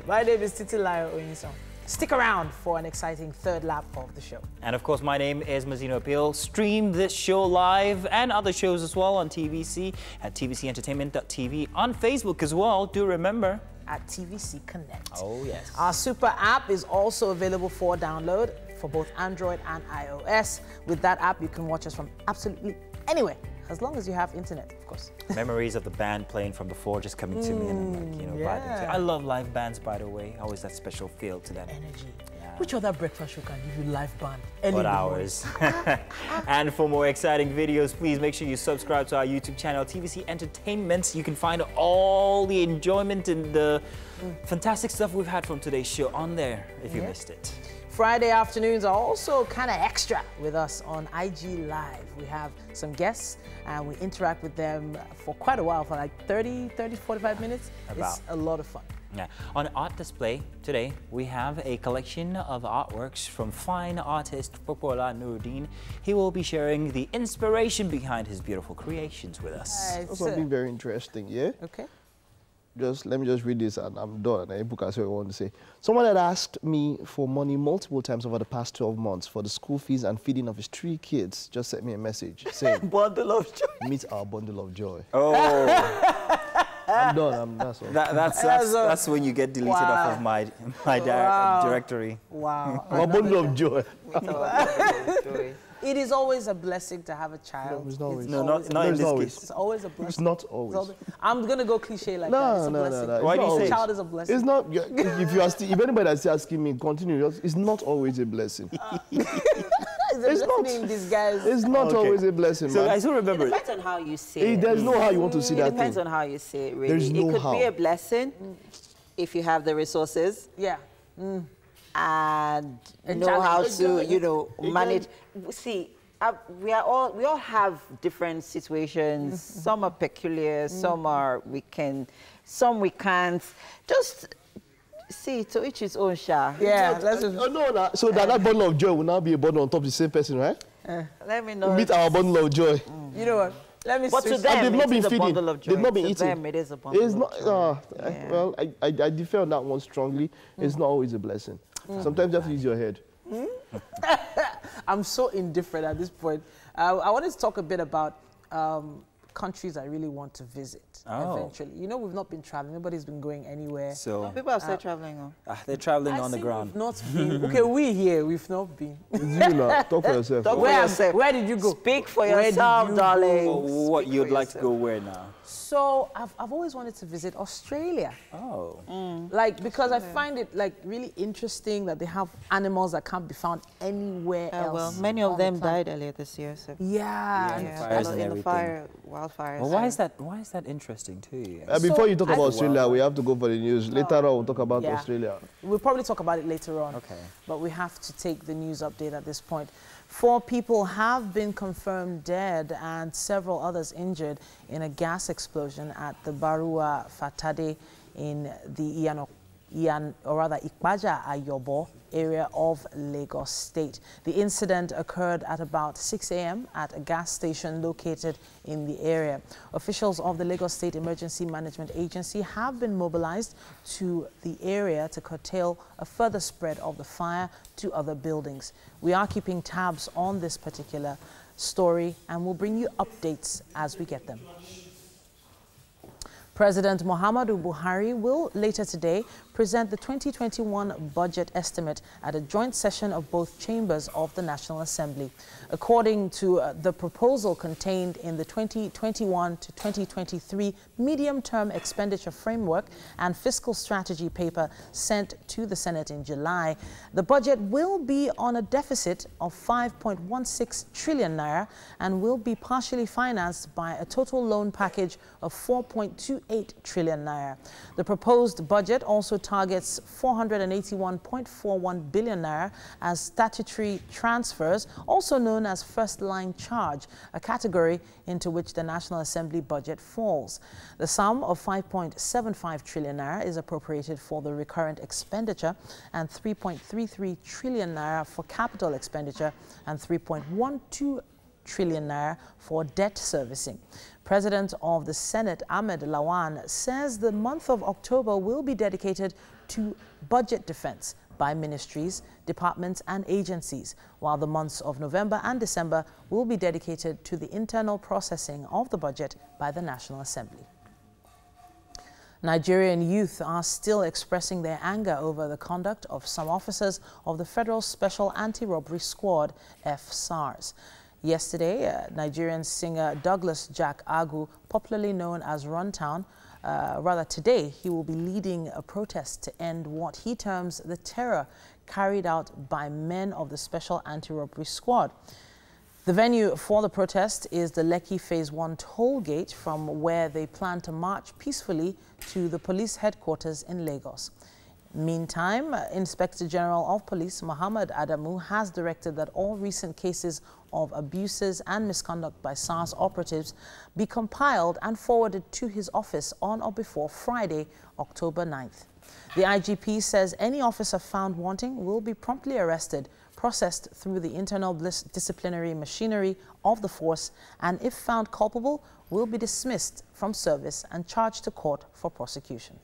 [SPEAKER 1] My name is Titilayo Oyinson. Stick around for an exciting third lap of the show.
[SPEAKER 2] And of course, my name is Mazino Appeal. Stream this show live and other shows as well on TVC at tvcentertainment.tv, on Facebook as well. Do remember,
[SPEAKER 1] at TVC Connect.
[SPEAKER 2] Oh, yes.
[SPEAKER 1] Our super app is also available for download for both Android and iOS. With that app, you can watch us from absolutely anywhere, as long as you have internet, of course.
[SPEAKER 2] Memories of the band playing from before just coming to me, and I'm like, you know, vibing. I love live bands, by the way. Always that special feel to them.
[SPEAKER 1] Energy.
[SPEAKER 2] Yeah.
[SPEAKER 1] Which other breakfast show can give you live band?
[SPEAKER 2] What hours? And for more exciting videos, please make sure you subscribe to our YouTube channel, TVC Entertainment. You can find all the enjoyment and the fantastic stuff we've had from today's show on there if you missed it.
[SPEAKER 1] Friday afternoons are also kind of extra with us on IG Live. We have some guests and we interact with them for quite a while, for like 30, 45 minutes. It's a lot of fun.
[SPEAKER 2] Yeah. On art display today, we have a collection of artworks from fine artist Popola Nuruddin. He will be sharing the inspiration behind his beautiful creations with us.
[SPEAKER 4] Something very interesting, yeah?
[SPEAKER 1] Okay.
[SPEAKER 4] Let me just read this and I'm done. I book as I want to say. Someone had asked me for money multiple times over the past 12 months for the school fees and feeding of his 3 kids. Just sent me a message saying,
[SPEAKER 2] bundle of joy.
[SPEAKER 4] Meet our bundle of joy.
[SPEAKER 2] Oh.
[SPEAKER 4] I'm done. That's all.
[SPEAKER 2] That's when you get deleted off of my directory.
[SPEAKER 1] Wow.
[SPEAKER 4] Our bundle of joy.
[SPEAKER 1] It is always a blessing to have a child.
[SPEAKER 4] No, it's not always.
[SPEAKER 2] Not in this case.
[SPEAKER 1] It's always a blessing.
[SPEAKER 4] It's not always.
[SPEAKER 1] I'm going to go cliche like that. It's a blessing.
[SPEAKER 4] No.
[SPEAKER 2] Why do you say
[SPEAKER 1] child is a blessing?
[SPEAKER 4] It's not. If anybody that's asking me, continue. It's not always a blessing.
[SPEAKER 1] It's not in disguise.
[SPEAKER 4] It's not always a blessing,
[SPEAKER 2] So
[SPEAKER 4] man.
[SPEAKER 2] I still remember
[SPEAKER 3] It depends on how you say it.
[SPEAKER 4] There's no how you want to see that
[SPEAKER 3] It depends
[SPEAKER 4] thing.
[SPEAKER 3] on how you say it, really.
[SPEAKER 4] There's no
[SPEAKER 3] it could
[SPEAKER 4] how.
[SPEAKER 3] be a blessing if you have the resources.
[SPEAKER 1] Yeah.
[SPEAKER 3] And know how to, manage. See, we all have different situations. Some are peculiar, some we can't. Just see, to each his own share.
[SPEAKER 1] Yeah.
[SPEAKER 4] So that bundle of joy will now be a bundle on top of the same person, right?
[SPEAKER 3] Let me know.
[SPEAKER 4] Meet our bundle of joy.
[SPEAKER 1] You know what? Let me
[SPEAKER 3] But to
[SPEAKER 1] switch.
[SPEAKER 3] them,
[SPEAKER 4] they've not been
[SPEAKER 3] it's a
[SPEAKER 4] feeding.
[SPEAKER 3] bundle of joy.
[SPEAKER 4] They've not been
[SPEAKER 3] to
[SPEAKER 4] eating.
[SPEAKER 3] them, it is a bundle
[SPEAKER 4] It's
[SPEAKER 3] of
[SPEAKER 4] not.
[SPEAKER 3] joy.
[SPEAKER 4] Well, I differ on that one strongly. It's not always a blessing. Sometimes you have to use your head.
[SPEAKER 1] I'm so indifferent at this point. I wanted to talk a bit about countries I really want to visit eventually. You know, we've not been traveling. Nobody's been going anywhere.
[SPEAKER 2] So
[SPEAKER 3] People have started traveling.
[SPEAKER 2] they're traveling on the ground.
[SPEAKER 1] We've not been. Okay, we here, we've not been.
[SPEAKER 4] It's you now. Talk for yourself.
[SPEAKER 3] Talk for yourself.
[SPEAKER 1] Where did you go?
[SPEAKER 3] Speak for
[SPEAKER 1] Where did
[SPEAKER 3] yourself,
[SPEAKER 1] you
[SPEAKER 3] darling.
[SPEAKER 2] What you'd like to go where now?
[SPEAKER 1] So I've always wanted to visit Australia.
[SPEAKER 2] Oh.
[SPEAKER 1] Like, because I find it like really interesting that they have animals that can't be found anywhere else.
[SPEAKER 3] Well, many of them died earlier this year. So.
[SPEAKER 2] Fires and
[SPEAKER 3] in the
[SPEAKER 2] everything.
[SPEAKER 3] wildfires.
[SPEAKER 2] Well, why is that interesting to you?
[SPEAKER 4] Before you talk about Australia, we have to go for the news. Later on, we'll talk about Australia.
[SPEAKER 1] We'll probably talk about it later on.
[SPEAKER 2] Okay.
[SPEAKER 1] But we have to take the news update at this point. 4 people have been confirmed dead and several others injured in a gas explosion at the Barua Fatade in the Ikpaja Ayobo area of Lagos State. The incident occurred at about 6 a.m. at a gas station located in the area. Officials of the Lagos State Emergency Management Agency have been mobilized to the area to curtail a further spread of the fire to other buildings. We are keeping tabs on this particular story and we'll bring you updates as we get them. President Muhammadu Buhari will later today present the 2021 budget estimate at a joint session of both chambers of the National Assembly. According to the proposal contained in the 2021 to 2023 medium-term expenditure framework and fiscal strategy paper sent to the Senate in July, the budget will be on a deficit of 5.16 trillion naira and will be partially financed by a total loan package of 4.28 trillion naira. The proposed budget also targets 481.41 billion naira as statutory transfers, also known as first-line charge, a category into which the National Assembly budget falls. The sum of 5.75 trillion naira is appropriated for the recurrent expenditure and 3.33 trillion naira for capital expenditure and 3.12 trillion naira for debt servicing. President of the Senate, Ahmed Lawan, says the month of October will be dedicated to budget defense by ministries, departments and agencies, while the months of November and December will be dedicated to the internal processing of the budget by the National Assembly. Nigerian youth are still expressing their anger over the conduct of some officers of the Federal Special Anti-Robbery Squad, FSARS. Yesterday, Nigerian singer Douglas Jack Agu, popularly known as Runtown, Today, he will be leading a protest to end what he terms the terror carried out by men of the Special Anti-Robbery Squad. The venue for the protest is the Lekki Phase 1 toll gate, from where they plan to march peacefully to the police headquarters in Lagos. Meantime, Inspector General of Police Muhammad Adamu has directed that all recent cases of abuses and misconduct by SARS operatives be compiled and forwarded to his office on or before Friday, October 9th. The IGP says any officer found wanting will be promptly arrested, processed through the internal disciplinary machinery of the force, and if found culpable, will be dismissed from service and charged to court for prosecution.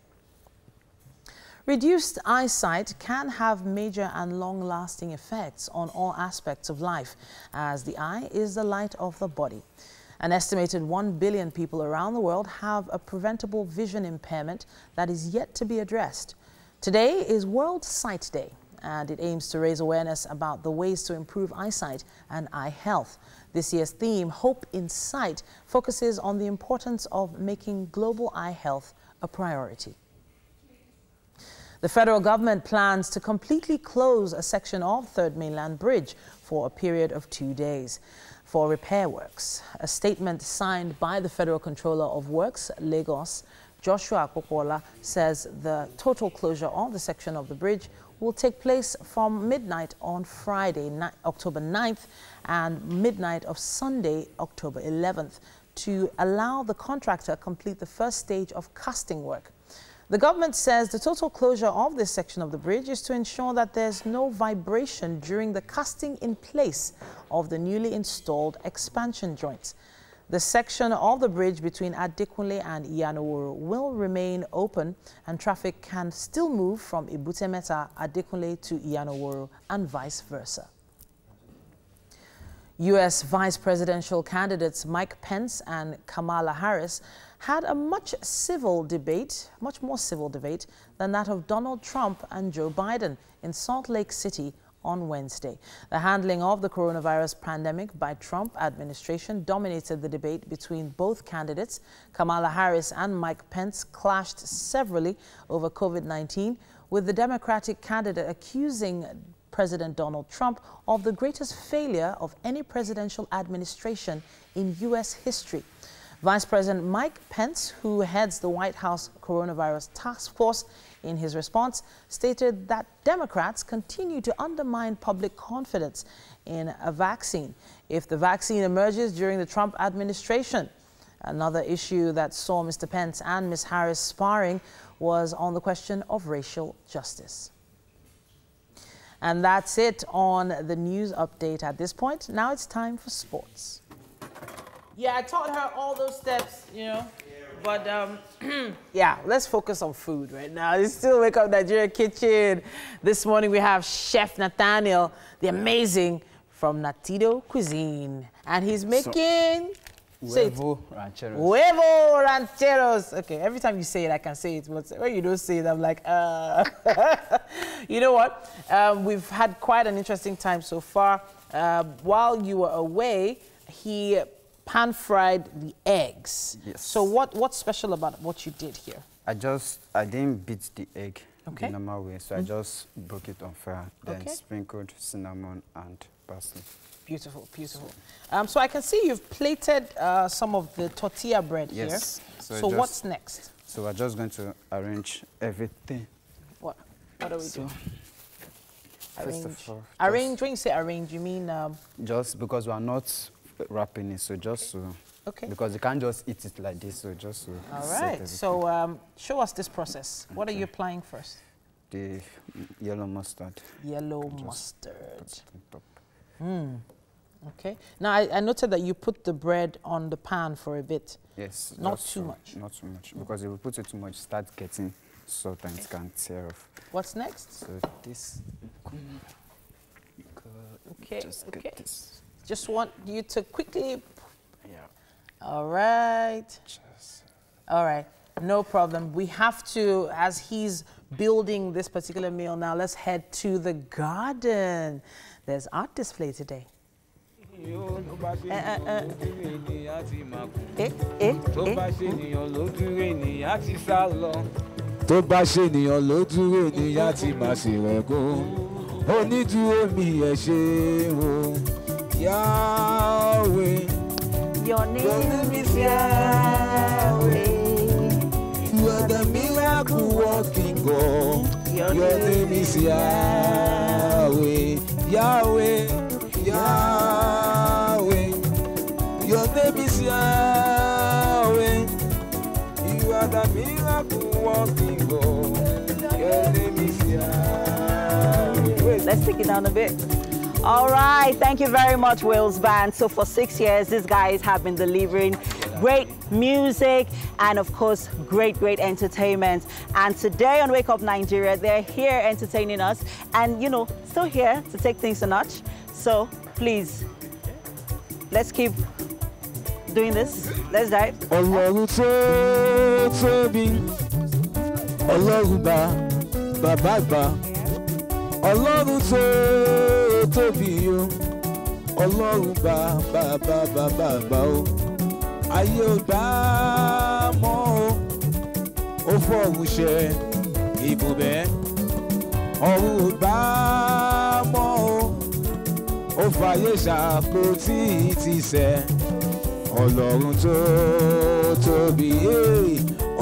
[SPEAKER 1] Reduced eyesight can have major and long-lasting effects on all aspects of life, as the eye is the light of the body. An estimated 1 billion people around the world have a preventable vision impairment that is yet to be addressed. Today is World Sight Day, and it aims to raise awareness about the ways to improve eyesight and eye health. This year's theme, Hope in Sight, focuses on the importance of making global eye health a priority. The federal government plans to completely close a section of Third Mainland Bridge for a period of 2 days for repair works. A statement signed by the Federal Controller of Works, Lagos, Joshua Kokola, says the total closure of the section of the bridge will take place from midnight on Friday, October 9th, and midnight of Sunday, October 11th, to allow the contractor complete the first stage of casting work. The government says the total closure of this section of the bridge is to ensure that there's no vibration during the casting in place of the newly installed expansion joints. The section of the bridge between Adekunle and Iyanoworo will remain open, and traffic can still move from Ibutemeta, Adekunle to Iyanoworo and vice versa. U.S. vice presidential candidates Mike Pence and Kamala Harris had a much more civil debate than that of Donald Trump and Joe Biden in Salt Lake City on Wednesday. The handling of the coronavirus pandemic by Trump administration dominated the debate between both candidates. Kamala Harris and Mike Pence clashed severally over COVID-19, with the Democratic candidate accusing President Donald Trump of the greatest failure of any presidential administration in U.S. history. Vice President Mike Pence, who heads the White House Coronavirus Task Force, in his response, stated that Democrats continue to undermine public confidence in a vaccine if the vaccine emerges during the Trump administration. Another issue that saw Mr. Pence and Ms. Harris sparring was on the question of racial justice. And that's it on the news update at this point. Now it's time for sports. Yeah, I taught her all those steps, you know, but yeah, let's focus on food right now. It's still Wake Up Nigeria Kitchen. This morning we have Chef Nathaniel, the amazing, from Natido Cuisine, and he's making
[SPEAKER 10] Huevo rancheros.
[SPEAKER 1] Huevo rancheros. Okay, every time you say it, I can say it, but when you don't say it, I'm like, You know what? We've had quite an interesting time so far. While you were away, he pan-fried the eggs.
[SPEAKER 10] Yes.
[SPEAKER 1] So what's special about what you did here?
[SPEAKER 10] I didn't beat the egg the normal way, so I just broke it on fire, then sprinkled cinnamon and parsley.
[SPEAKER 1] Beautiful, beautiful. So I can see you've plated some of the tortilla bread here. So what's next?
[SPEAKER 10] So we're just going to arrange everything.
[SPEAKER 1] What are we doing?
[SPEAKER 10] First of all,
[SPEAKER 1] arrange, when you say arrange, you mean?
[SPEAKER 10] Just because we are not wrapping it, so just so. Because you can't just eat it like this, so just so.
[SPEAKER 1] All right, so show us this process. What are you applying first?
[SPEAKER 10] The yellow mustard.
[SPEAKER 1] Yellow mustard. Okay. Now, I noted that you put the bread on the pan for a bit.
[SPEAKER 10] Yes.
[SPEAKER 1] Not too much.
[SPEAKER 10] Not too much, because if we put it too much, it starts getting salt and it can tear off.
[SPEAKER 1] What's next?
[SPEAKER 10] So this.
[SPEAKER 1] Just get this. Just want you to quickly. Yeah. All right. All right. No problem. We have to, as he's building this particular meal now, let's head to the garden. There's art display today.
[SPEAKER 11] tó bá ṣe ènìyàn lójú ènìyàn ti máa ṣe rẹ̀gùn onídùúró mi ẹ̀ ṣe o Yahweh.
[SPEAKER 3] Your name is Yahweh.
[SPEAKER 11] You are the miracle working God. Your name is Yahweh. Yahweh. Yahweh. Your name is Yahweh. You are the miracle working God. Your name is Yahweh.
[SPEAKER 3] Wait, let's take it down a bit. All right, thank you very much, Wales Band. So for 6 years, these guys have been delivering great music and, of course, great entertainment. And today on Wake Up Nigeria, they're here entertaining us and, you know, still here to take things a notch. So please, let's keep doing this. Let's dive.
[SPEAKER 11] Ọlọ́run tó tóbi, Ọlọ́run bàbá àgbà. Ọlọ́run tó tóbi o, Ọlọ́run bàbá o. Ayé ò gbà mọ́ o, ó fọ̀run ṣe ibùbẹ́. Ọ̀run ò gbà mọ́ o, ó fàyè ṣàpótí ìtìsẹ̀. Ọlọ́run tó tóbi,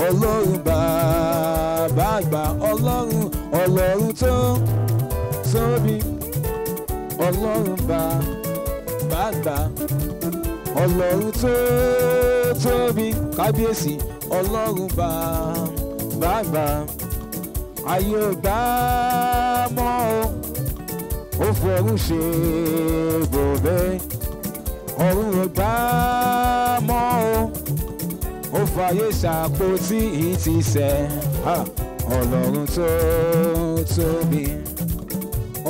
[SPEAKER 11] Ọlọ́run bàbá àgbà. Ọlọ́run tó tóbi, Ọlọ́run bàbá àgbà. Ọlọ́run tó tóbi, kábíyèsí. Ọlọ́run bàbá àgbà. Ayé ò gbà mọ́ o, ó fọ̀run ṣe ibùbẹ́. Ọ̀run ò gbà mọ́ o, ó fàyè ṣàpótí ìtìsẹ̀. Ọlọ́run tó tóbi,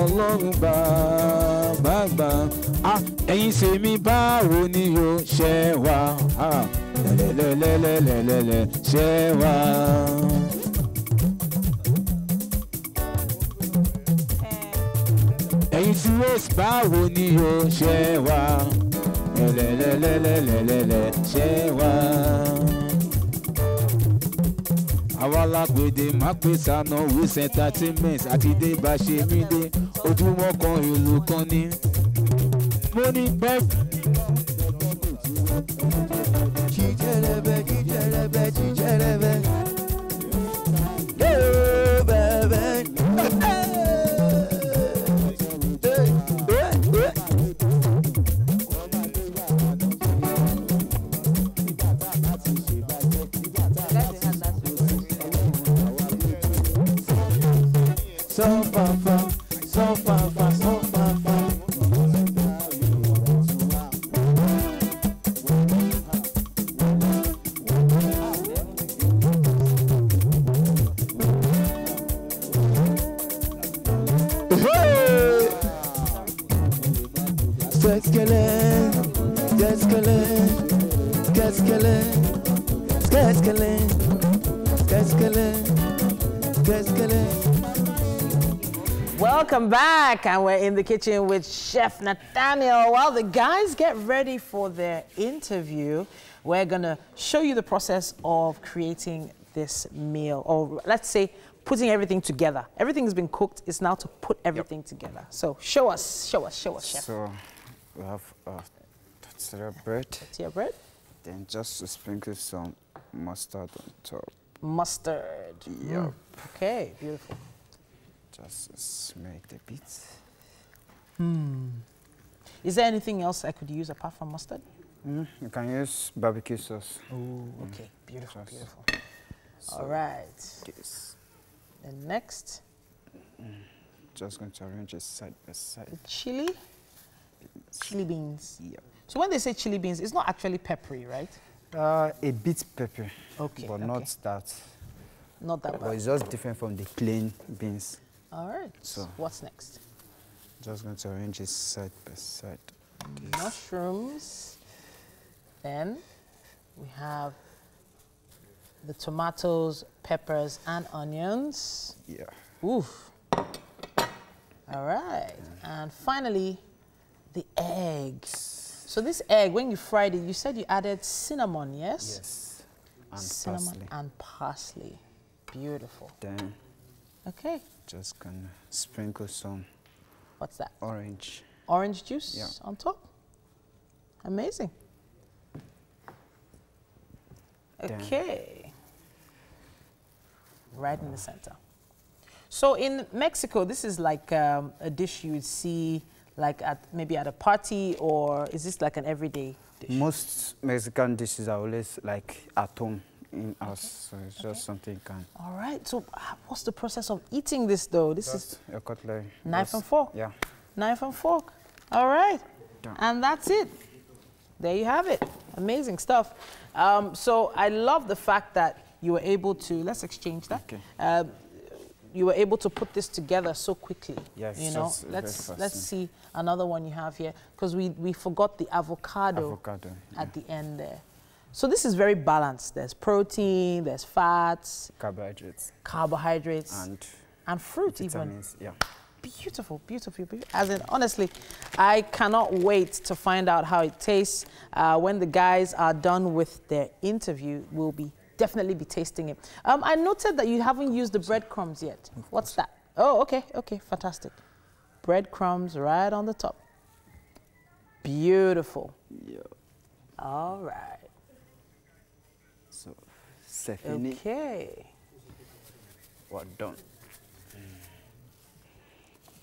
[SPEAKER 11] Ọlọ́run bàbá àgbà. Ẹ̀yin tèmi báwo ni o ṣe wà? Lẹ́lẹ́lẹ́lẹ́lẹ́lẹ́ ṣe wà. Ẹ̀yin tí Rose báwo ni o ṣe wà? Lẹ́lẹ́lẹ́lẹ́lẹ́lẹ́ ṣe wà. Àwa lágbèdè má pè sànà with entertainment àti dé bá ṣe mí dé ojúmọ́ kan ìlú kan ní. Mo ní bẹ́ẹ̀. Jíjẹ́rẹ́bẹ́ jíjẹ́rẹ́bẹ́ jíjẹ́rẹ́bẹ́. Yóò bẹ̀rẹ̀. So far, so far, so far.
[SPEAKER 1] Welcome back, and we're in the kitchen with Chef Nathaniel. While the guys get ready for their interview, we're gonna show you the process of creating this meal, or let's say putting everything together. Everything has been cooked, it's now to put everything together. So show us, Chef.
[SPEAKER 10] So we have tortilla bread.
[SPEAKER 1] Tortilla bread.
[SPEAKER 10] Then just to sprinkle some mustard on top.
[SPEAKER 1] Mustard.
[SPEAKER 10] Yep.
[SPEAKER 1] Okay, beautiful.
[SPEAKER 10] Just make the bits.
[SPEAKER 1] Is there anything else I could use apart from mustard?
[SPEAKER 10] You can use barbecue sauce.
[SPEAKER 1] Oh, okay, beautiful, beautiful. So all right.
[SPEAKER 10] Yes.
[SPEAKER 1] And next?
[SPEAKER 10] Just going to arrange it side by side.
[SPEAKER 1] The chili? Chili beans.
[SPEAKER 10] Yeah.
[SPEAKER 1] So when they say chili beans, it's not actually peppery, right?
[SPEAKER 10] A bit pepper.
[SPEAKER 1] Okay.
[SPEAKER 10] But not that.
[SPEAKER 1] Not that bad.
[SPEAKER 10] But it's just different from the plain beans.
[SPEAKER 1] All right.
[SPEAKER 10] So
[SPEAKER 1] what's next?
[SPEAKER 10] Just going to arrange it side by side.
[SPEAKER 1] Mushrooms. Then we have the tomatoes, peppers, and onions.
[SPEAKER 10] Yeah.
[SPEAKER 1] Oof. All right. And finally, the eggs. So this egg, when you fried it, you said you added cinnamon, yes?
[SPEAKER 10] Yes. And
[SPEAKER 1] cinnamon
[SPEAKER 10] parsley.
[SPEAKER 1] and parsley. Beautiful.
[SPEAKER 10] Then
[SPEAKER 1] okay.
[SPEAKER 10] Just gonna sprinkle some.
[SPEAKER 1] What's that?
[SPEAKER 10] Orange.
[SPEAKER 1] Orange juice on top. Amazing. Okay. Right in the center. So in Mexico, this is like a dish you would see like maybe at a party, or is this like an everyday dish?
[SPEAKER 10] Most Mexican dishes are always like at home in us, so it's just something you can.
[SPEAKER 1] All right. So what's the process of eating this though? This is
[SPEAKER 10] your cutlery.
[SPEAKER 1] Knife and fork.
[SPEAKER 10] Yeah.
[SPEAKER 1] Knife and fork. All right.
[SPEAKER 10] Done.
[SPEAKER 1] And that's it. There you have it. Amazing stuff. So I love the fact that you were able to, let's exchange that. Okay. You were able to put this together so quickly.
[SPEAKER 10] Yes.
[SPEAKER 1] You know, let's see another one you have here, because we forgot the avocado at the end there. So this is very balanced. There's protein, there's fats, carbohydrates, and fruit vitamins, even. Yeah. Beautiful, beautiful, beautiful. As in, honestly, I cannot wait to find out how it tastes. When the guys are done with their interview, we'll definitely be tasting it. I noted that you haven't used the breadcrumbs yet. What's that? Oh, okay, okay, fantastic. Breadcrumbs right on the top. Beautiful. Yeah. All right.
[SPEAKER 10] So, Stephanie.
[SPEAKER 1] Okay.
[SPEAKER 10] Well done.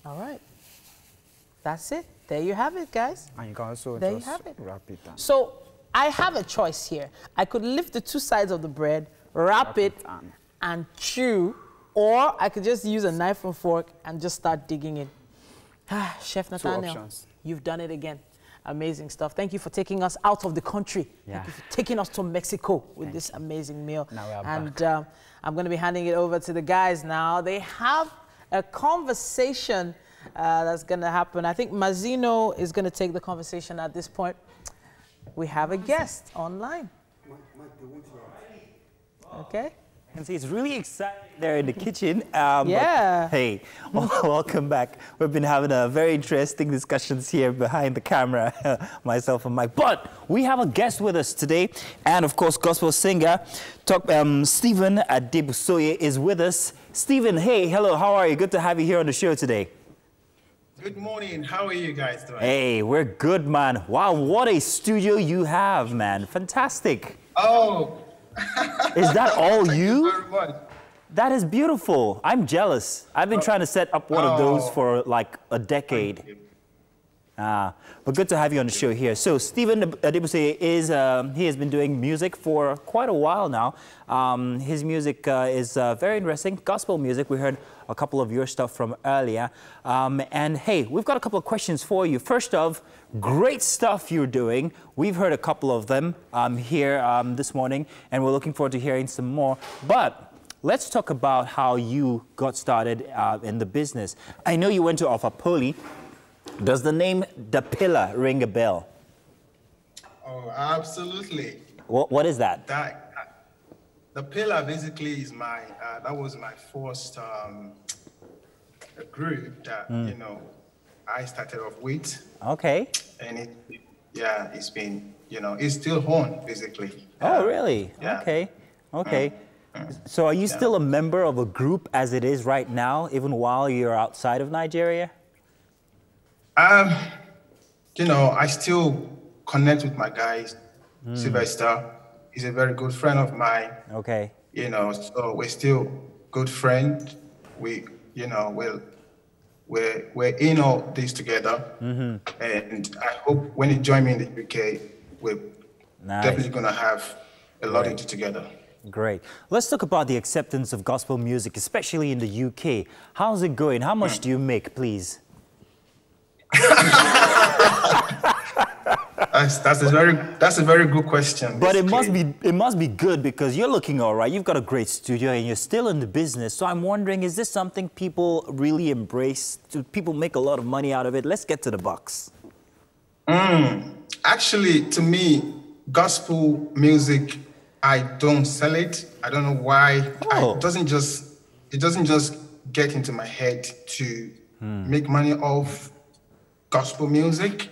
[SPEAKER 1] All right. That's it. There you have it, guys.
[SPEAKER 10] And you can also
[SPEAKER 1] there
[SPEAKER 10] just
[SPEAKER 1] you have it.
[SPEAKER 10] wrap it down.
[SPEAKER 1] So I have a choice here. I could lift the two sides of the bread, wrap it, and chew, or I could just use a knife and fork and just start digging in. Chef Nathaniel, you've done it again. Amazing stuff. Thank you for taking us out of the country.
[SPEAKER 2] Yeah.
[SPEAKER 1] Thank you for taking us to Mexico with this amazing meal.
[SPEAKER 2] Now we are
[SPEAKER 1] back. I'm going to be handing it over to the guys now. They have a conversation that's going to happen. I think Mazzino is going to take the conversation at this point. We have a guest online. Okay.
[SPEAKER 2] You can see it's really exciting there in the kitchen.
[SPEAKER 1] Yeah.
[SPEAKER 2] Hey, welcome back. We've been having a very interesting discussions here behind the camera, myself and Mike. But we have a guest with us today, and of course, gospel singer Stephen Adebusoye is with us. Stephen, hey, hello, how are you? Good to have you here on the show today.
[SPEAKER 12] Good morning. How are you guys doing?
[SPEAKER 2] Hey, we're good, man. Wow, what a studio you have, man. Fantastic.
[SPEAKER 12] Oh.
[SPEAKER 2] Is that all
[SPEAKER 12] Thank you very much.
[SPEAKER 2] That is beautiful. I'm jealous. I've been trying to set up one of those for like a decade. But good to have you on the show here. So Stephen Adebusoye is, he has been doing music for quite a while now. His music is very interesting, gospel music. We heard a couple of your stuff from earlier. And hey, we've got a couple of questions for you. First off, great stuff you're doing. We've heard a couple of them here this morning, and we're looking forward to hearing some more. But let's talk about how you got started in the business. I know you went to Ofapoli. Does the name The Pillar ring a bell?
[SPEAKER 12] Oh, absolutely.
[SPEAKER 2] What is that?
[SPEAKER 12] The Pillar basically is my, that was my first group that, you know, I started off with.
[SPEAKER 2] Okay.
[SPEAKER 12] And it's been, you know, it's still on, basically.
[SPEAKER 2] Oh, really?
[SPEAKER 12] Yeah.
[SPEAKER 2] Okay. Okay. So are you still a member of a group as it is right now, even while you're outside of Nigeria?
[SPEAKER 12] You know, I still connect with my guys. Sylvester, he's a very good friend of mine.
[SPEAKER 2] Okay.
[SPEAKER 12] You know, so we're still good friends. We, you know, we're in all this together. And I hope when you join me in the UK, we're definitely gonna have a lot into together.
[SPEAKER 2] Great. Let's talk about the acceptance of gospel music, especially in the UK. How's it going? How much do you make, please?
[SPEAKER 12] That's a very good question.
[SPEAKER 2] But it must be good because you're looking all right. You've got a great studio and you're still in the business. So I'm wondering, is this something people really embrace? Do people make a lot of money out of it? Let's get to the bucks.
[SPEAKER 12] Actually, to me, gospel music, I don't sell it. I don't know why. It doesn't just get into my head to make money off gospel music.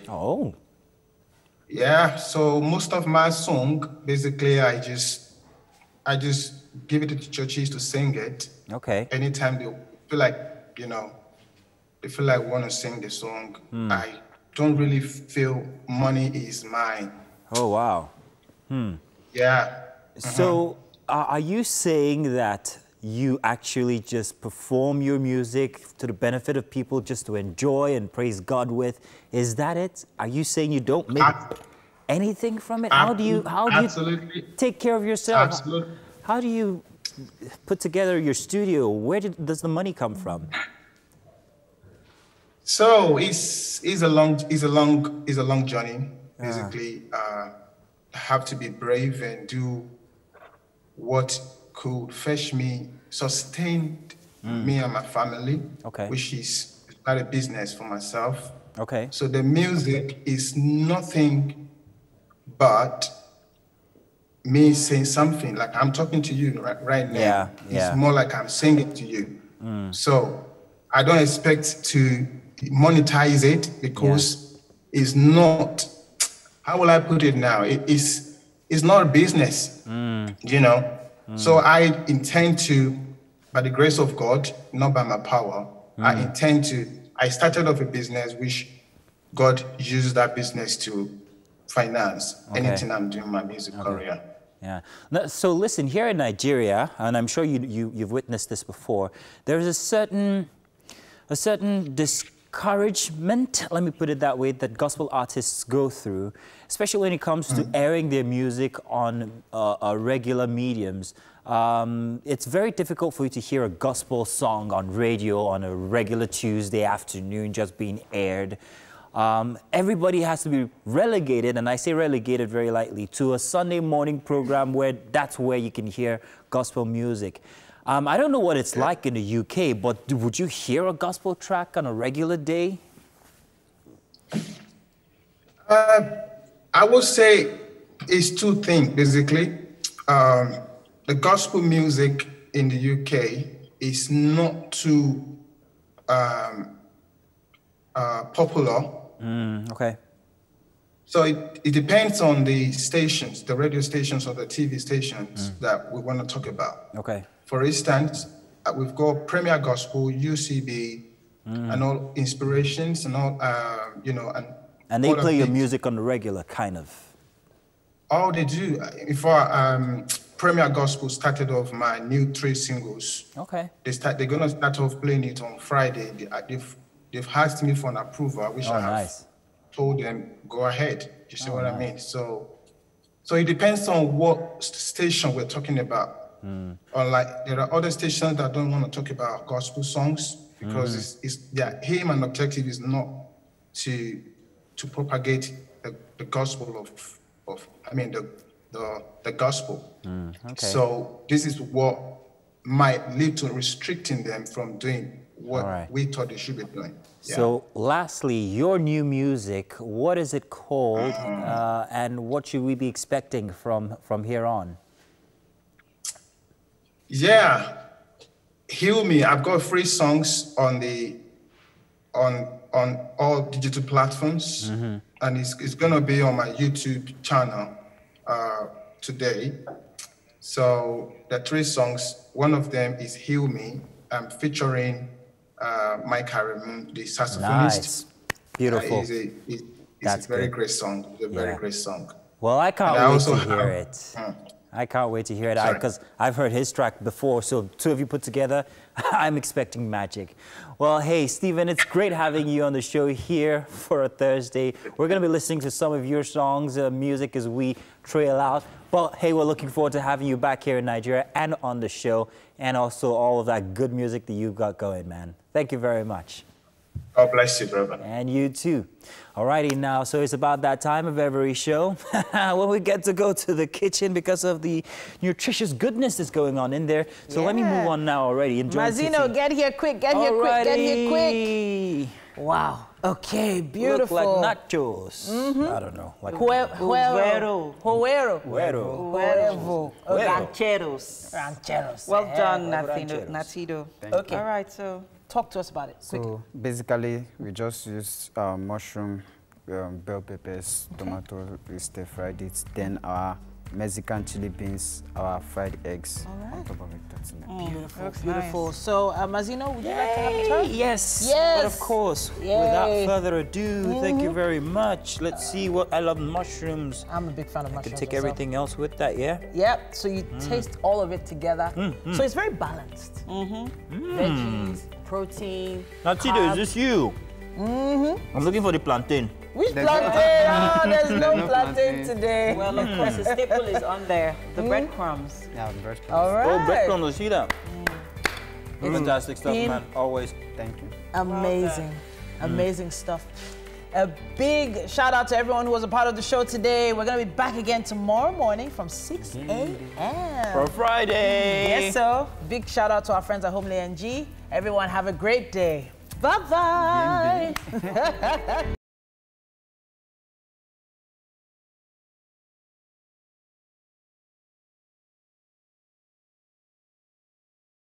[SPEAKER 12] Yeah, so most of my song, basically, I just give it to the churches to sing it.
[SPEAKER 2] Okay.
[SPEAKER 12] Anytime they feel like, they feel like want to sing the song, I don't really feel money is mine.
[SPEAKER 2] Oh, wow.
[SPEAKER 12] Yeah.
[SPEAKER 2] So are you saying that you actually just perform your music to the benefit of people just to enjoy and praise God with? Is that it? Are you saying you don't make anything from it? How do you take care of yourself?
[SPEAKER 12] Absolutely.
[SPEAKER 2] How do you put together your studio? Where does the money come from?
[SPEAKER 12] So it's a long journey. Basically, have to be brave and do what could fetch me, sustain me and my family.
[SPEAKER 2] Okay.
[SPEAKER 12] Which is not a business for myself.
[SPEAKER 2] Okay.
[SPEAKER 12] So the music is nothing but me saying something. Like I'm talking to you right now.
[SPEAKER 2] Yeah.
[SPEAKER 12] It's more like I'm singing to you. So I don't expect to monetize it because it's not. How will I put it now? It's not a business, So I intend to, by the grace of God, not by my power, I started off a business which God used that business to finance anything I'm doing in my music career.
[SPEAKER 2] Yeah. Now, so listen, here in Nigeria, and I'm sure you've witnessed this before, there's a certain discouragement, let me put it that way, that gospel artists go through, especially when it comes to airing their music on regular mediums. It's very difficult for you to hear a gospel song on radio on a regular Tuesday afternoon just being aired. Everybody has to be relegated, and I say relegated very lightly, to a Sunday morning program where that's where you can hear gospel music. I don't know what it's like in the UK, but would you hear a gospel track on a regular day?
[SPEAKER 12] I would say it's two things, basically. The gospel music in the UK is not too popular.
[SPEAKER 2] Okay.
[SPEAKER 12] So it depends on the stations, the radio stations or the TV stations that we want to talk about.
[SPEAKER 2] Okay.
[SPEAKER 12] For instance, we've got Premier Gospel, UCB, and all Inspirations, and all,
[SPEAKER 2] and they play your music on the regular, kind of.
[SPEAKER 12] Oh, they do. Before Premier Gospel started off my new 3 singles.
[SPEAKER 2] Okay.
[SPEAKER 12] They're gonna start off playing it on Friday. They've asked me for an approval, which I have told them go ahead. You see what I mean? So it depends on what station we're talking about. Unlike there are other stations that don't want to talk about gospel songs because it's their aim and objective is not to propagate the gospel the gospel.
[SPEAKER 2] Okay.
[SPEAKER 12] So this is what might lead to restricting them from doing what we thought they should be doing. Yeah.
[SPEAKER 2] So lastly, your new music, what is it called and what should we be expecting from here on?
[SPEAKER 12] Yeah, Heal Me. I've got 3 songs on all digital platforms, and it's gonna be on my YouTube channel today. So the 3 songs, one of them is Heal Me. I'm featuring Mike Harriman, the saxophonist.
[SPEAKER 2] Nice, beautiful.
[SPEAKER 12] It's a very great song. It's a very great song.
[SPEAKER 2] Well, I can't wait to hear it. I can't wait to hear it because I've heard his track before. So 2 of you put together, I'm expecting magic. Well, hey, Stephen, it's great having you on the show here for a Thursday. We're going to be listening to some of your songs, music as we trail out. But hey, we're looking forward to having you back here in Nigeria and on the show, and also all of that good music that you've got going, man. Thank you very much.
[SPEAKER 12] God bless you, brother.
[SPEAKER 2] And you too. Alrighty now, so it's about that time of every show when we get to go to the kitchen because of the nutritious goodness that's going on in there. So let me move on now already.
[SPEAKER 1] Mazino, get here quick, get here quick, get here quick. Wow. Okay, beautiful.
[SPEAKER 2] Look like nachos. I don't know. Like
[SPEAKER 3] Rancheros. Well done, Natido.
[SPEAKER 1] Okay.
[SPEAKER 3] All right, so
[SPEAKER 1] talk to us about it.
[SPEAKER 10] So basically, we just use mushroom bell peppers, tomato, we stir-fried it. Then our Mexican chili beans, our fried eggs on top of it. That's it.
[SPEAKER 1] Beautiful, beautiful. Nice. So, Mazino, would you like to have a turn?
[SPEAKER 2] Yes.
[SPEAKER 1] Yes.
[SPEAKER 2] But of course, without further ado, thank you very much. Let's see what I love mushrooms.
[SPEAKER 1] I'm a big fan of mushrooms.
[SPEAKER 2] You can take everything else with that, yeah?
[SPEAKER 1] Yep. So you taste all of it together. So it's very balanced. Veggies, protein.
[SPEAKER 2] Now, Tito, is this you? I'm looking for the plantain.
[SPEAKER 1] Which plantain? Oh, there's no plantain today.
[SPEAKER 3] Well, of course, the staple is on there. The breadcrumbs.
[SPEAKER 10] Yeah, breadcrumbs.
[SPEAKER 1] All right.
[SPEAKER 2] Oh, breadcrumbs, I see that. Fantastic stuff, man. Always.
[SPEAKER 10] Thank you.
[SPEAKER 1] Amazing. Amazing stuff. A big shout out to everyone who was a part of the show today. We're going to be back again tomorrow morning from 6 a.m.
[SPEAKER 2] For Friday.
[SPEAKER 1] Yes, so big shout out to our friends at Homely NG. Everyone have a great day. Bye-bye.